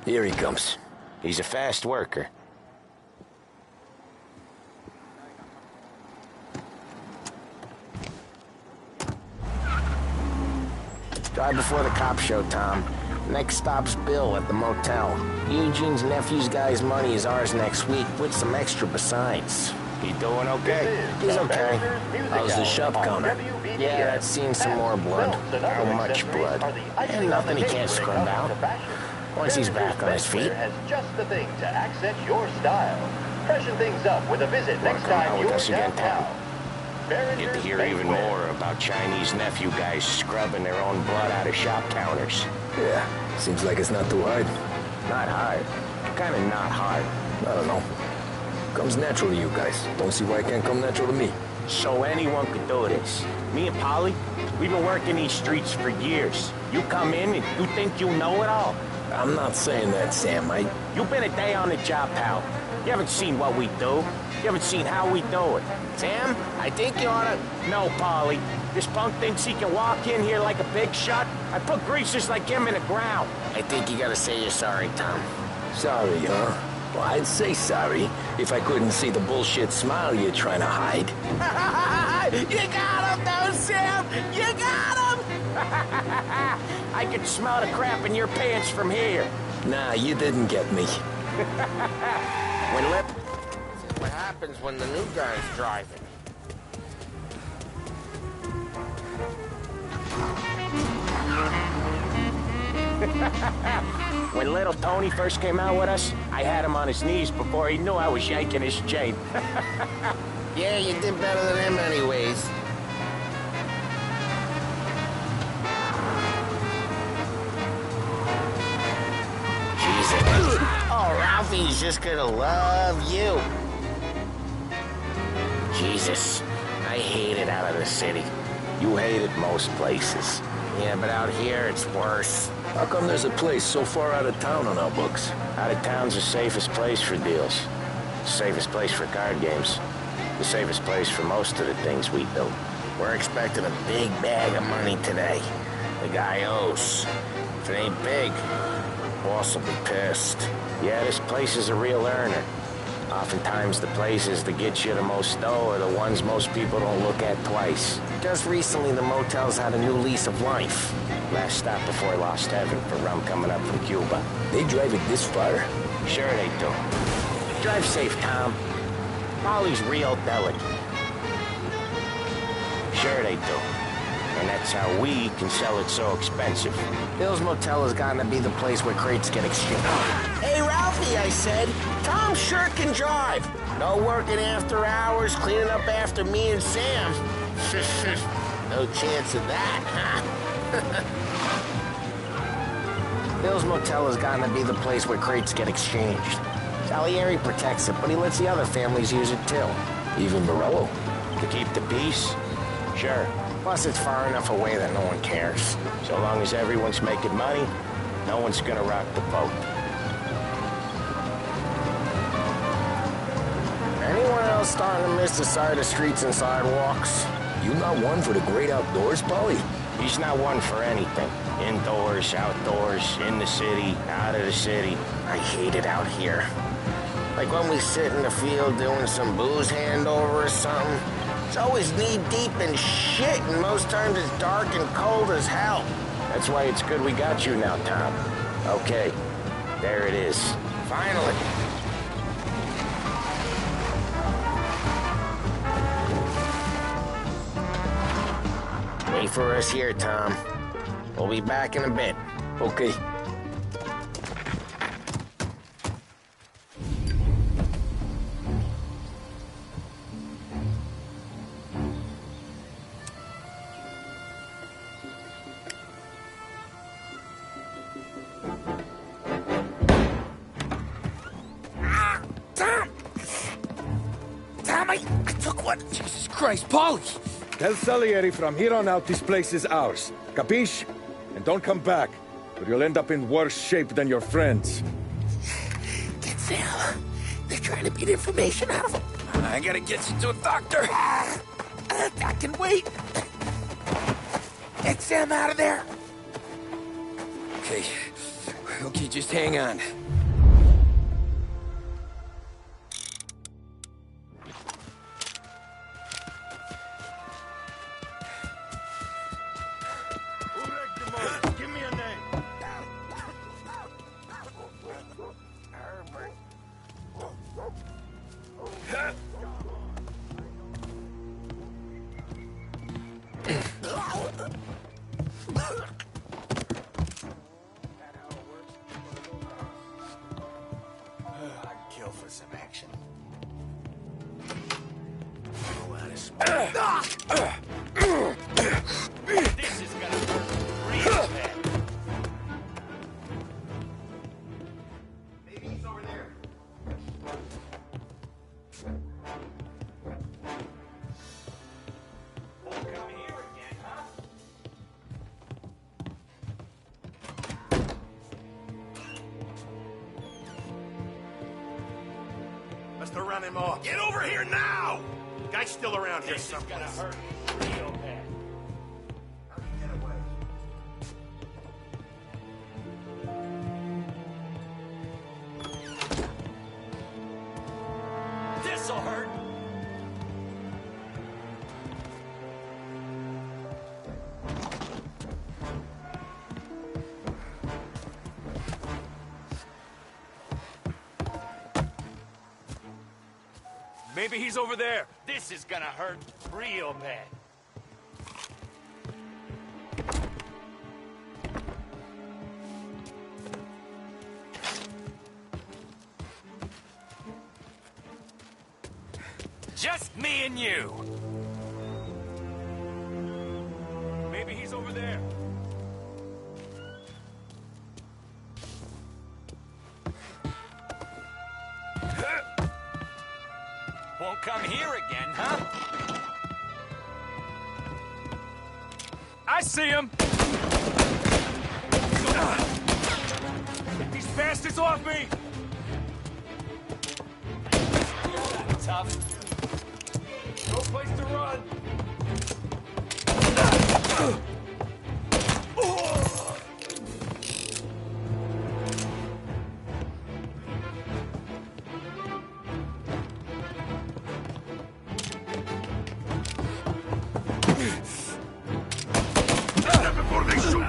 Here he comes. He's a fast worker. Drive before the cops show, Tom. Next stop's Bill at the motel. Eugene's nephew's guy's money is ours next week, with some extra besides. He doing okay? He's okay. How's the shop counter? Yeah, that's seen some more blood. How much blood? And nothing he can't scrub out. Once he's back on his feet. Has just the thing to accent your style. Freshen things up with a visit next Come out time with you're us again, downtown. Tom. Get to hear even more about Chinese nephew guys scrubbing their own blood out of shop counters. Yeah, seems like it's not too hard. Not hard. Kinda not hard. I don't know. Comes natural to you guys. Don't see why it can't come natural to me. So anyone could do this. Me and Polly, we've been working these streets for years. You come in and you think you know it all. I'm not saying that, Sam. You've been a day on the job, pal. You haven't seen what we do. You haven't seen how we do it. Sam, I think you oughta... No, Polly. This punk thinks he can walk in here like a big shot. I put greasers like him in the ground. I think you gotta say you're sorry, Tom. Sorry, huh? Well, I'd say sorry if I couldn't see the bullshit smile you're trying to hide. You got him, though, Sam! You got him! I can smell the crap in your pants from here. Nah, you didn't get me. When Lip... This is what happens when the new guy's driving. When little Tony first came out with us, I had him on his knees before he knew I was yanking his chain. Yeah, you did better than him anyways. Jesus. Oh, Ralphie's just gonna love you. Jesus, I hate it out of the city. You hate it most places. Yeah, but out here it's worse. How come there's a place so far out of town on our books? Out of town's the safest place for deals. The safest place for card games. The safest place for most of the things we do. We're expecting a big bag of money today. The guy owes. If it ain't big, boss will be pissed. Yeah, this place is a real earner. Oftentimes the places that get you the most dough are the ones most people don't look at twice. Just recently, the motel's had a new lease of life. Last stop before Lost Heaven for rum coming up from Cuba. They drive it this far? Sure they do. Drive safe, Tom. Polly's real delicate. Sure they do. And that's how we can sell it so expensive. Bill's Motel has gotten to be the place where crates get exchanged. Hey, Ralphie, I said. Tom sure can drive. No working after hours, cleaning up after me and Sam. No chance of that, huh? Bill's Motel has gotten to be the place where crates get exchanged. Salieri protects it, but he lets the other families use it too. Even Morello? To keep the peace? Sure. Plus, it's far enough away that no one cares. So long as everyone's making money, no one's gonna rock the boat. Anyone else starting to miss the side of streets and sidewalks? You not one for the great outdoors, Polly? He's not one for anything. Indoors, outdoors, in the city, out of the city. I hate it out here. Like when we sit in the field doing some booze handover or something. It's always knee-deep in shit, and most times it's dark and cold as hell. That's why it's good we got you now, Tom. Okay, there it is. Finally. Wait for us here, Tom. We'll be back in a bit. Okay. I took one. Jesus Christ, Polly! Tell Salieri from here on out this place is ours. Capiche? And don't come back, or you'll end up in worse shape than your friends. Get Sam. They're trying to beat information out of him. I gotta get you to a doctor. I can wait. Get Sam out of there. Okay. Okay, just hang on. Give me a name. I'd kill for some action. This is gonna hurt real bad. Maybe he's over there. Won't come here again, huh? Must have run him off. Get over here now! Guy's still around here someplace. This is gonna hurt real bad. How did he get away? This'll hurt. Maybe he's over there. This is gonna hurt real bad. Just me and you. Maybe he's over there. Won't come here again, huh? I see him! Get these bastards off me! You're not tough. No place to run! Before they shoot!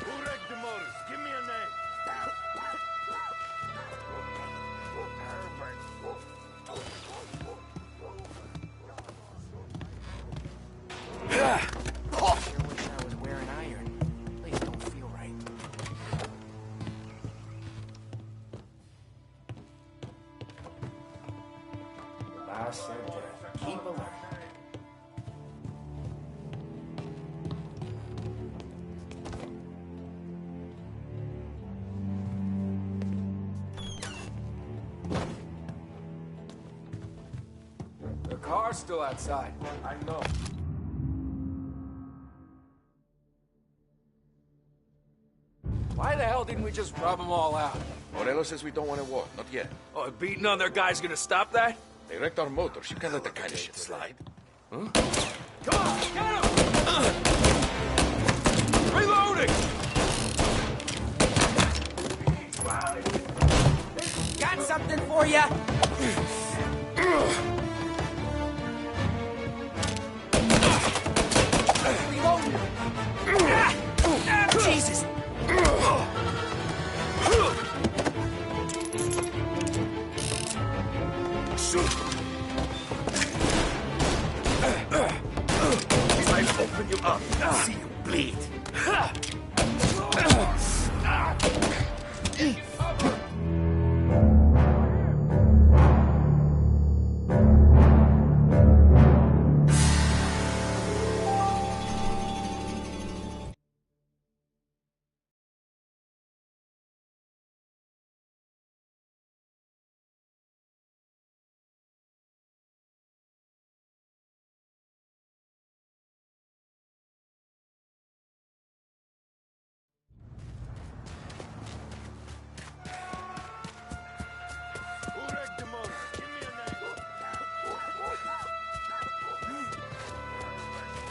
Who wrecked the motors? Give me a name. Sure wish I was wearing iron. Things don't feel right. Boss said to keep alert. The car's still outside. I know. Why the hell didn't we just rub them all out? Morello says we don't want to war. Not yet. Oh, beating on their guys gonna stop that? They wrecked our motors. You can't let that kind of shit slide. Huh? Come on, get him! Reloading! Got something for ya! Jesus! If I open you up, I'll see you bleed.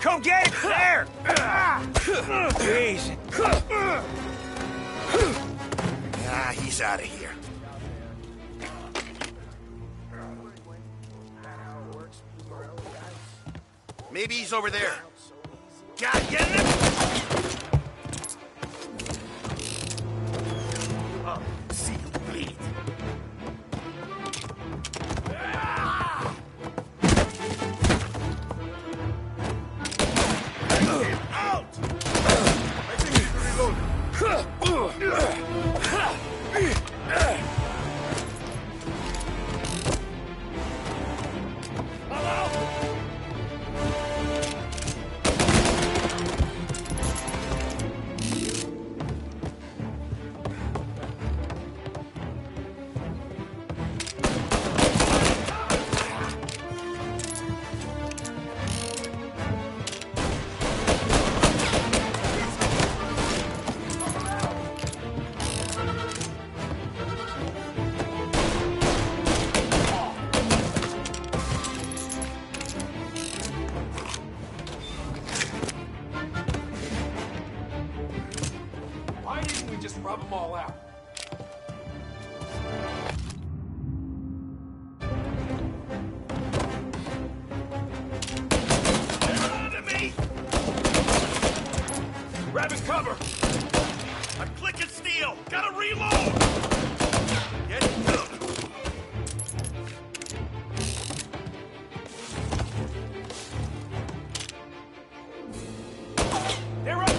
Come get it! There! Easy. Ah, he's out of here. Maybe he's over there. God, get him! See you bleed. Out! I think he's reloading. Why didn't we just rub them all out? Enemy! Grabbing cover! I'm clicking steel! Gotta reload! Get They're up!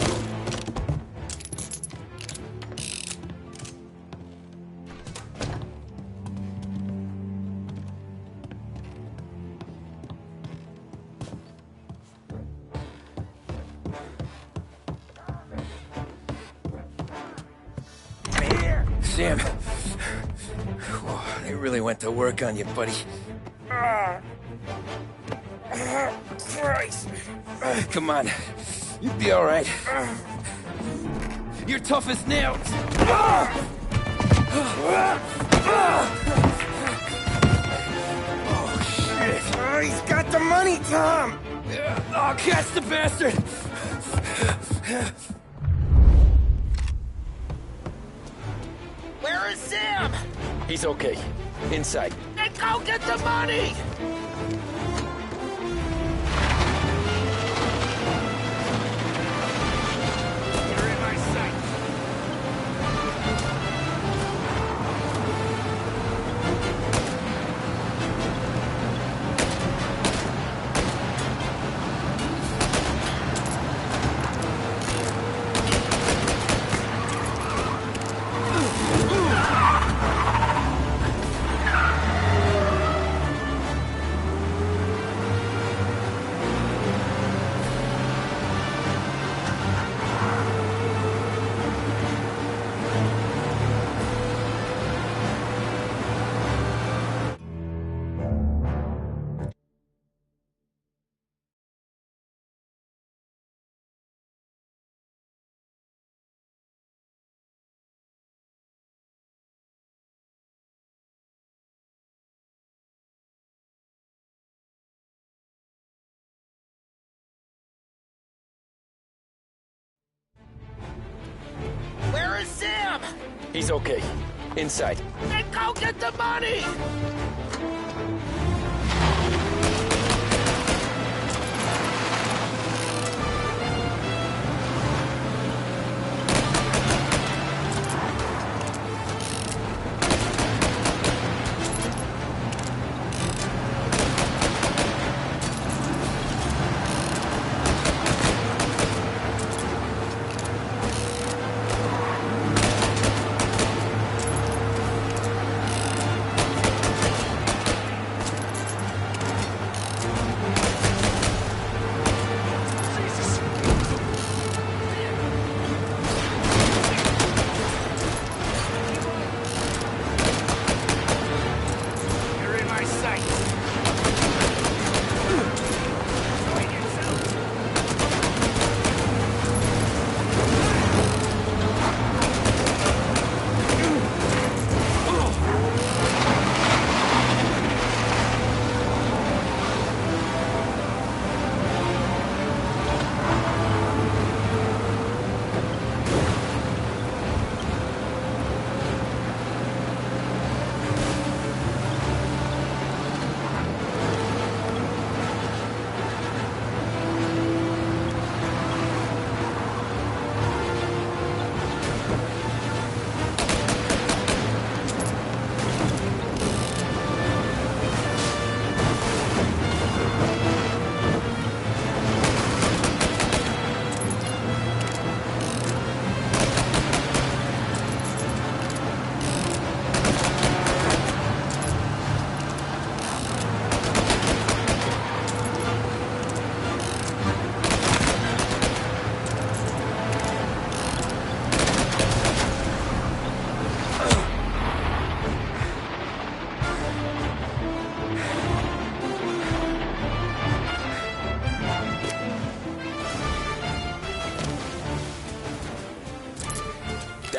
Sam. Whoa, they really went to work on you, buddy. Christ! Come on. You'll be all right. You're tough as nails. Oh, shit. He's got the money, Tom! Oh, catch the bastard! Where is Sam? He's okay. Inside. Then go get the money! You're in my sight. Where is Sam? He's okay. Inside. Then go get the money!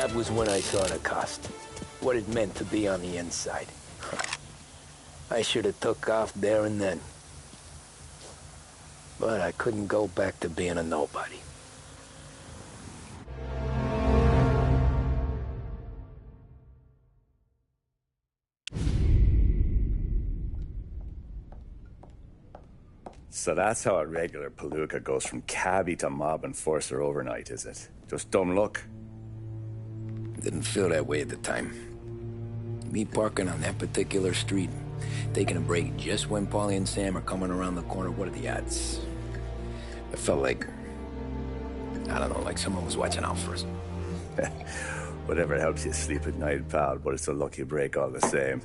That was when I saw the cost. What it meant to be on the inside. I should have took off there and then. But I couldn't go back to being a nobody. So that's how a regular palooka goes from cabbie to mob enforcer overnight, is it? Just dumb luck? Didn't feel that way at the time. Me parking on that particular street, taking a break just when Paulie and Sam are coming around the corner, what are the odds? I felt like, I don't know, like someone was watching out for us. Whatever helps you sleep at night, pal, but it's a lucky break all the same.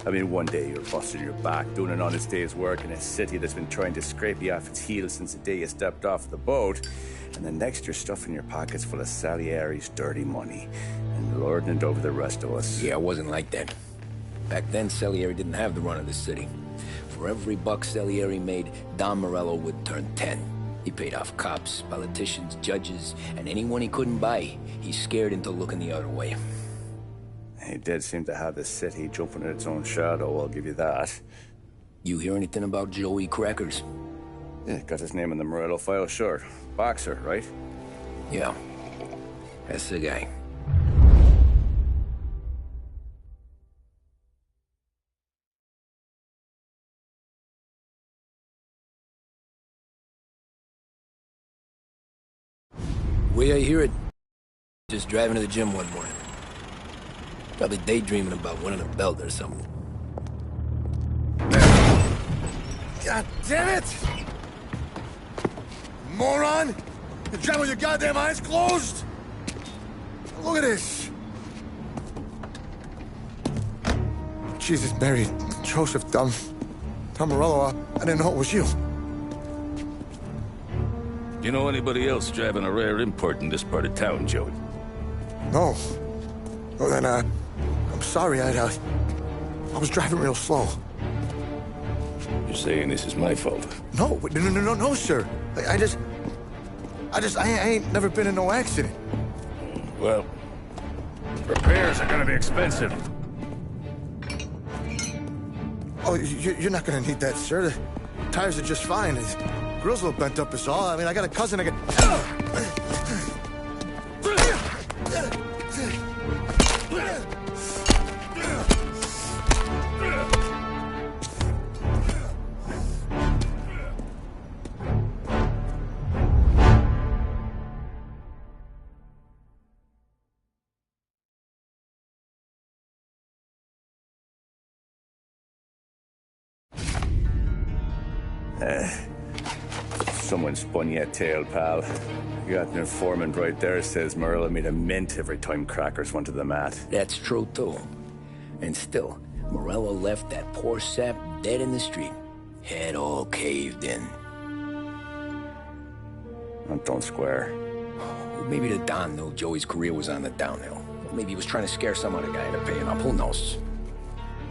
I mean, one day you're busting your back, doing an honest day's work in a city that's been trying to scrape you off its heels since the day you stepped off the boat, and the next you're stuffing your pockets full of Salieri's dirty money and lording it over the rest of us. Yeah, it wasn't like that. Back then, Salieri didn't have the run of the city. For every buck Salieri made, Don Morello would turn 10. He paid off cops, politicians, judges, and anyone he couldn't buy, he scared into looking the other way. He did seem to have the city jumping in its own shadow, I'll give you that. You hear anything about Joey Crackers? Yeah, got his name in the Morello file, sure. Boxer, right? Yeah, that's the guy. Way I hear it, just driving to the gym one morning. Probably daydreaming about winning a belt or something. God damn it! Moron! You're driving with your goddamn eyes closed? Look at this! Jesus, Mary, Joseph, Tom Morello, I didn't know it was you. You know anybody else driving a rare import in this part of town, Joey? No. Well, then, I'm sorry, I was driving real slow. You're saying this is my fault? No, sir. I ain't never been in no accident. Well, repairs are gonna be expensive. Oh, you're not gonna need that, sir. The tires are just fine. The grill's a little bent up is all. I mean, I got a cousin I can... Someone spun you a tail, pal. You got an informant right there says Morello made a mint every time Crackers went to the mat. That's true, too. And still, Morello left that poor sap dead in the street. Head all caved in. Don't square. Well, maybe the Don knew Joey's career was on the downhill. Or maybe he was trying to scare some other guy into paying up. Who knows?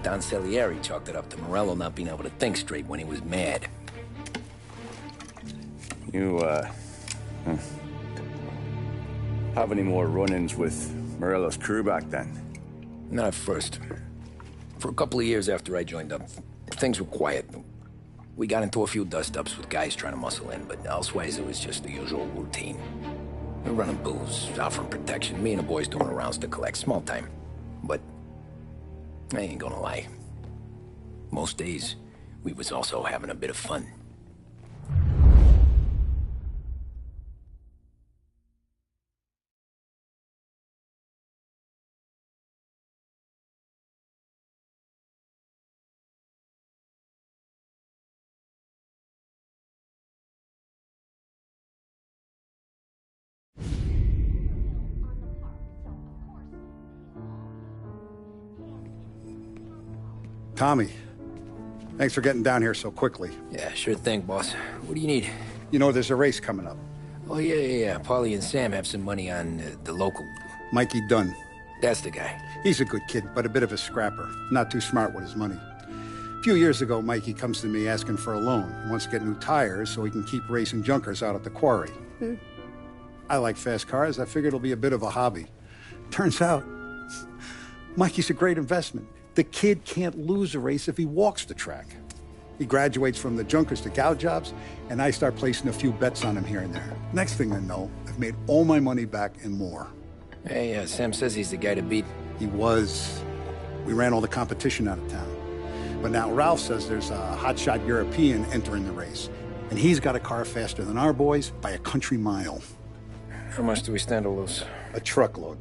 Don Salieri chalked it up to Morello not being able to think straight when he was mad. You, have any more run-ins with Morello's crew back then? Not at first. For a couple of years after I joined up, things were quiet. We got into a few dust-ups with guys trying to muscle in, but elsewise it was just the usual routine. We're running booze, offering protection, me and the boys doing rounds to collect, small time. But I ain't gonna lie. Most days, we was also having a bit of fun. Tommy, thanks for getting down here so quickly. Yeah, sure thing, boss. What do you need? You know, there's a race coming up. Oh, yeah. Paulie and Sam have some money on the local. Mikey Dunn. That's the guy. He's a good kid, but a bit of a scrapper. Not too smart with his money. A few years ago, Mikey comes to me asking for a loan. He wants to get new tires so he can keep racing junkers out at the quarry. I like fast cars. I figured it'll be a bit of a hobby. Turns out, Mikey's a great investment. The kid can't lose a race if he walks the track. He graduates from the junkers to gout jobs, and I start placing a few bets on him here and there. Next thing I know, I've made all my money back and more. Hey, Sam says he's the guy to beat. He was. We ran all the competition out of town. But now Ralph says there's a hotshot European entering the race, and he's got a car faster than our boys by a country mile. How much do we stand to lose? A truckload.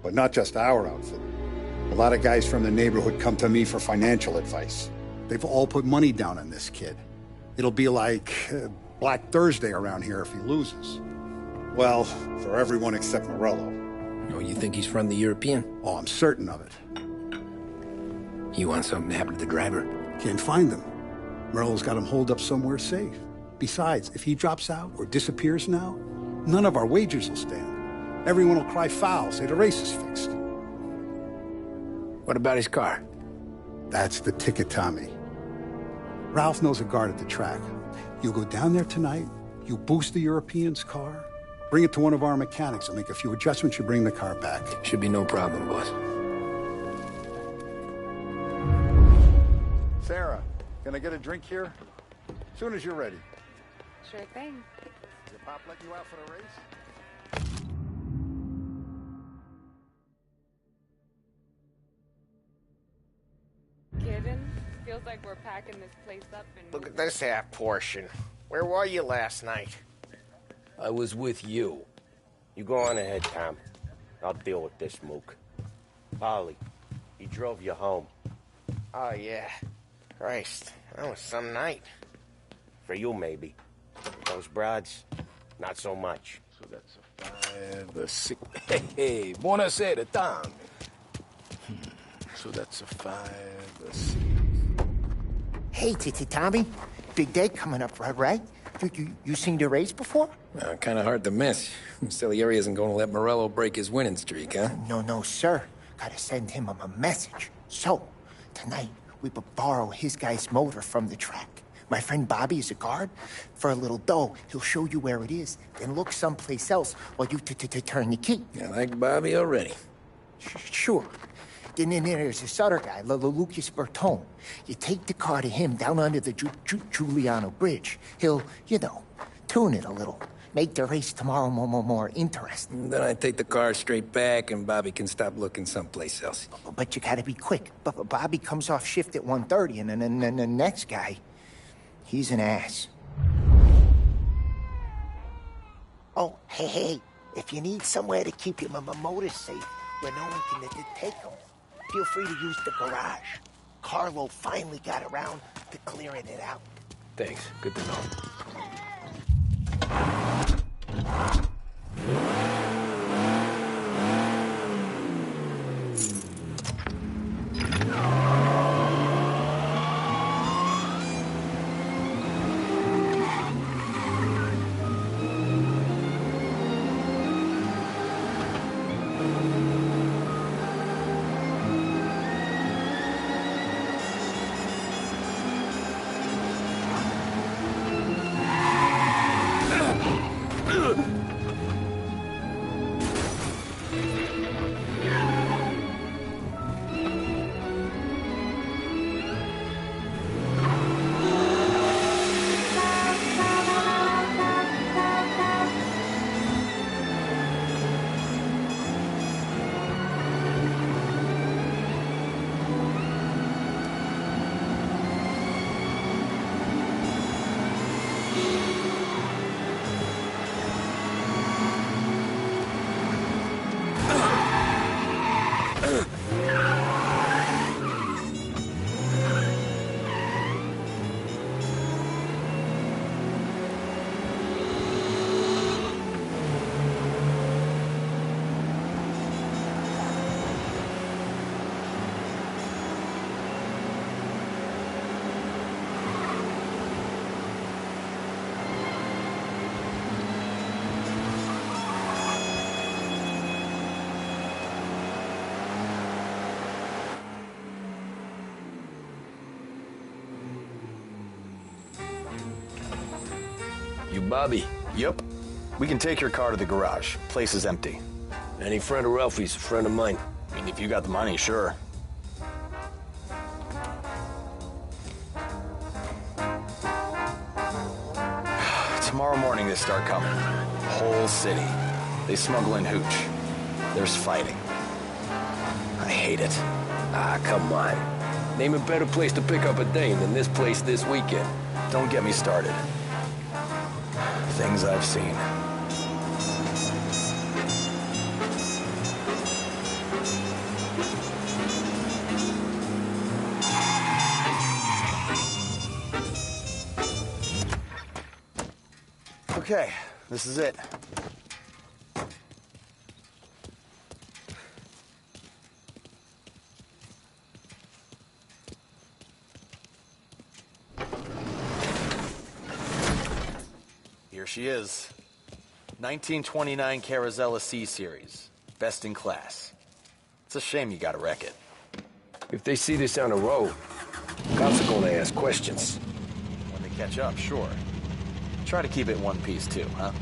But not just our outfit. A lot of guys from the neighborhood come to me for financial advice. They've all put money down on this kid. It'll be like Black Thursday around here if he loses. Well, for everyone except Morello. Oh, you think he's from the European? Oh, I'm certain of it. You want something to happen to the driver? Can't find him. Morello's got him holed up somewhere safe. Besides, if he drops out or disappears now, none of our wagers will stand. Everyone will cry foul, say the race is fixed. What about his car? That's the ticket, Tommy. Ralph knows a guard at the track. You go down there tonight, you boost the European's car, bring it to one of our mechanics, and make a few adjustments, you bring the car back. Should be no problem, boss. Sarah, can I get a drink here? As soon as you're ready. Sure thing. Did Pop let you out for the race? Kidding? Feels like we're packing this place up and... Look at this half portion. Where were you last night? I was with you. You go on ahead, Tom. I'll deal with this mook. Polly, he drove you home. Oh, yeah. Christ, that was some night. For you, maybe. Those broads, not so much. So that's a 5, a 6... Hey, buonasera, Tom. So that's a 5, a 6... Hey, Tommy. Big day coming up, right? You seen the race before? Kind of hard to miss. Salieri isn't going to let Morello break his winning streak, huh? No, sir. Gotta send him a message. So, tonight, we borrow his guy's motor from the track. My friend Bobby is a guard. For a little dough, he'll show you where it is, then look someplace else while you turn the key. I like Bobby already. Sure. Then there's this other guy, Lucas Bertone. You take the car to him down under the Giuliano Bridge. He'll, tune it a little. Make the race tomorrow more interesting. Then I take the car straight back and Bobby can stop looking someplace else. But you gotta be quick. Bobby comes off shift at 1:30 and then the next guy, he's an ass. Oh, hey, if you need somewhere to keep your motor safe where no one can take them, feel free to use the garage. Carlo finally got around to clearing it out. Thanks. Good to know. You Bobby? Yep. We can take your car to the garage. Place is empty. Any friend of Ralphie's a friend of mine. I mean, if you got the money, sure. Tomorrow morning they start coming. Whole city. They smuggle in hooch. There's fighting. I hate it. Ah, come on. Name a better place to pick up a dame than this place this weekend. Don't get me started. Things I've seen. Okay, this is it. Here she is. 1929 Carazella C-Series. Best in class. It's a shame you gotta wreck it. If they see this on the road, cops are gonna ask questions. When they catch up, sure. Try to keep it in one piece too, huh?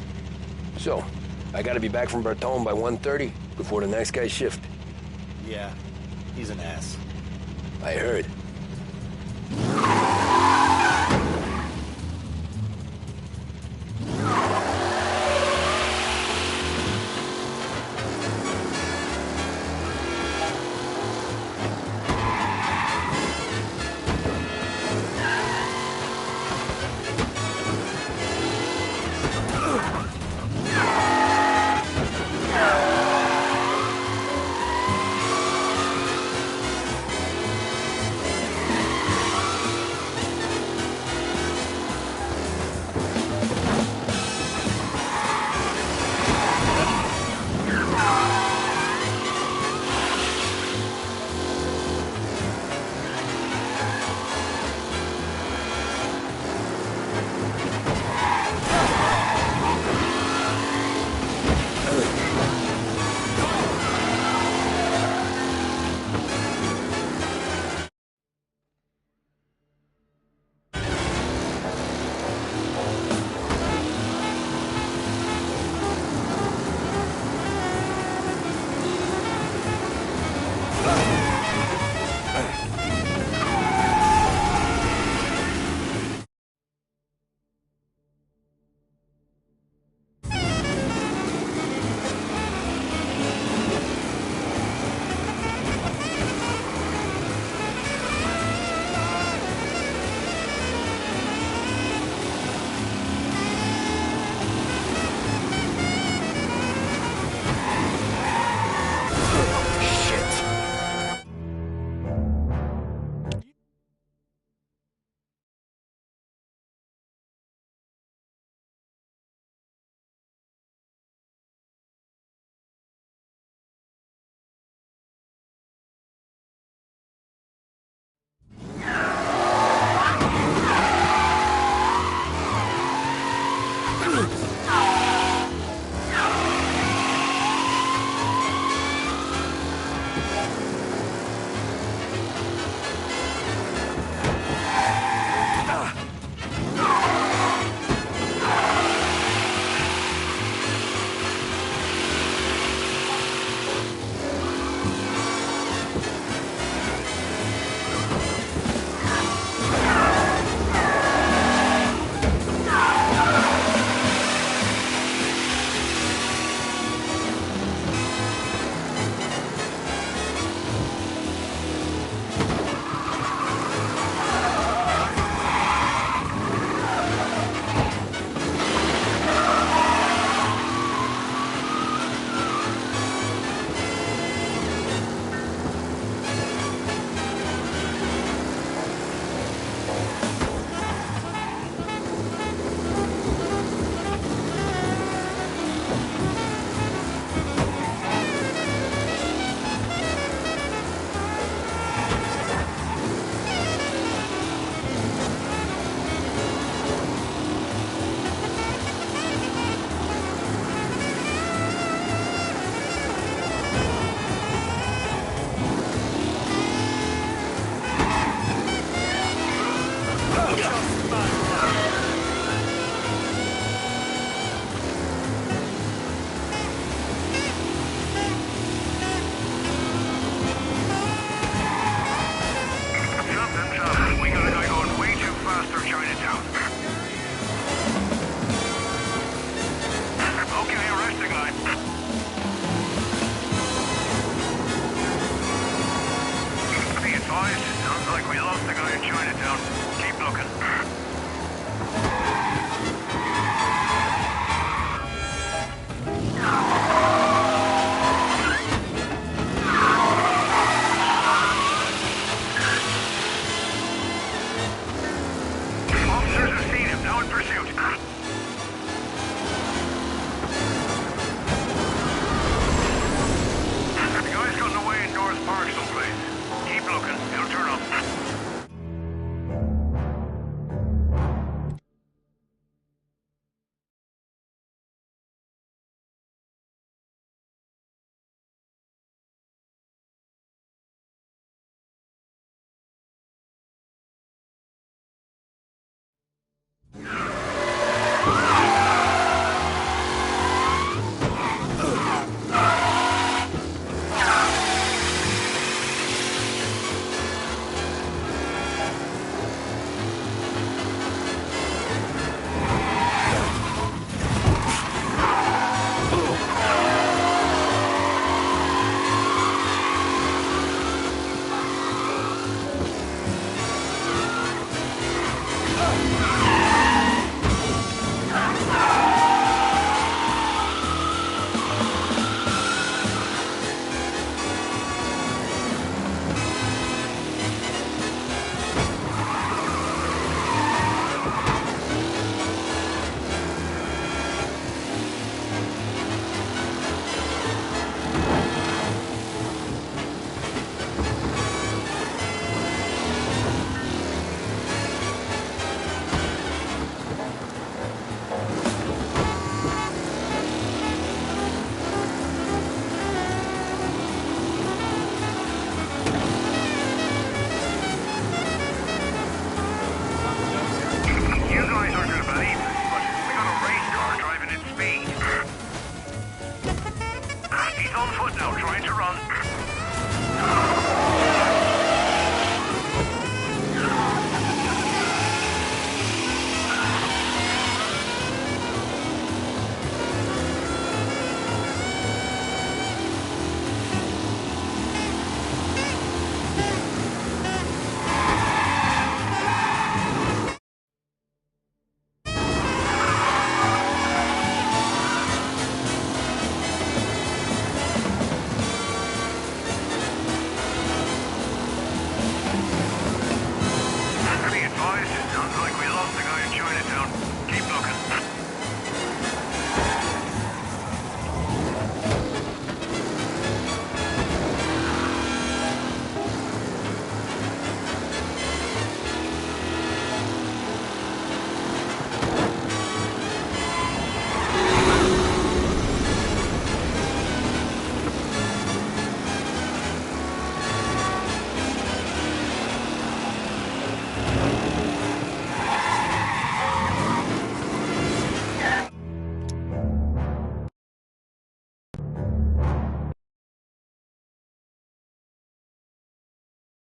So, I gotta be back from Bertone by 1:30 before the next guy's shift. Yeah, he's an ass. I heard.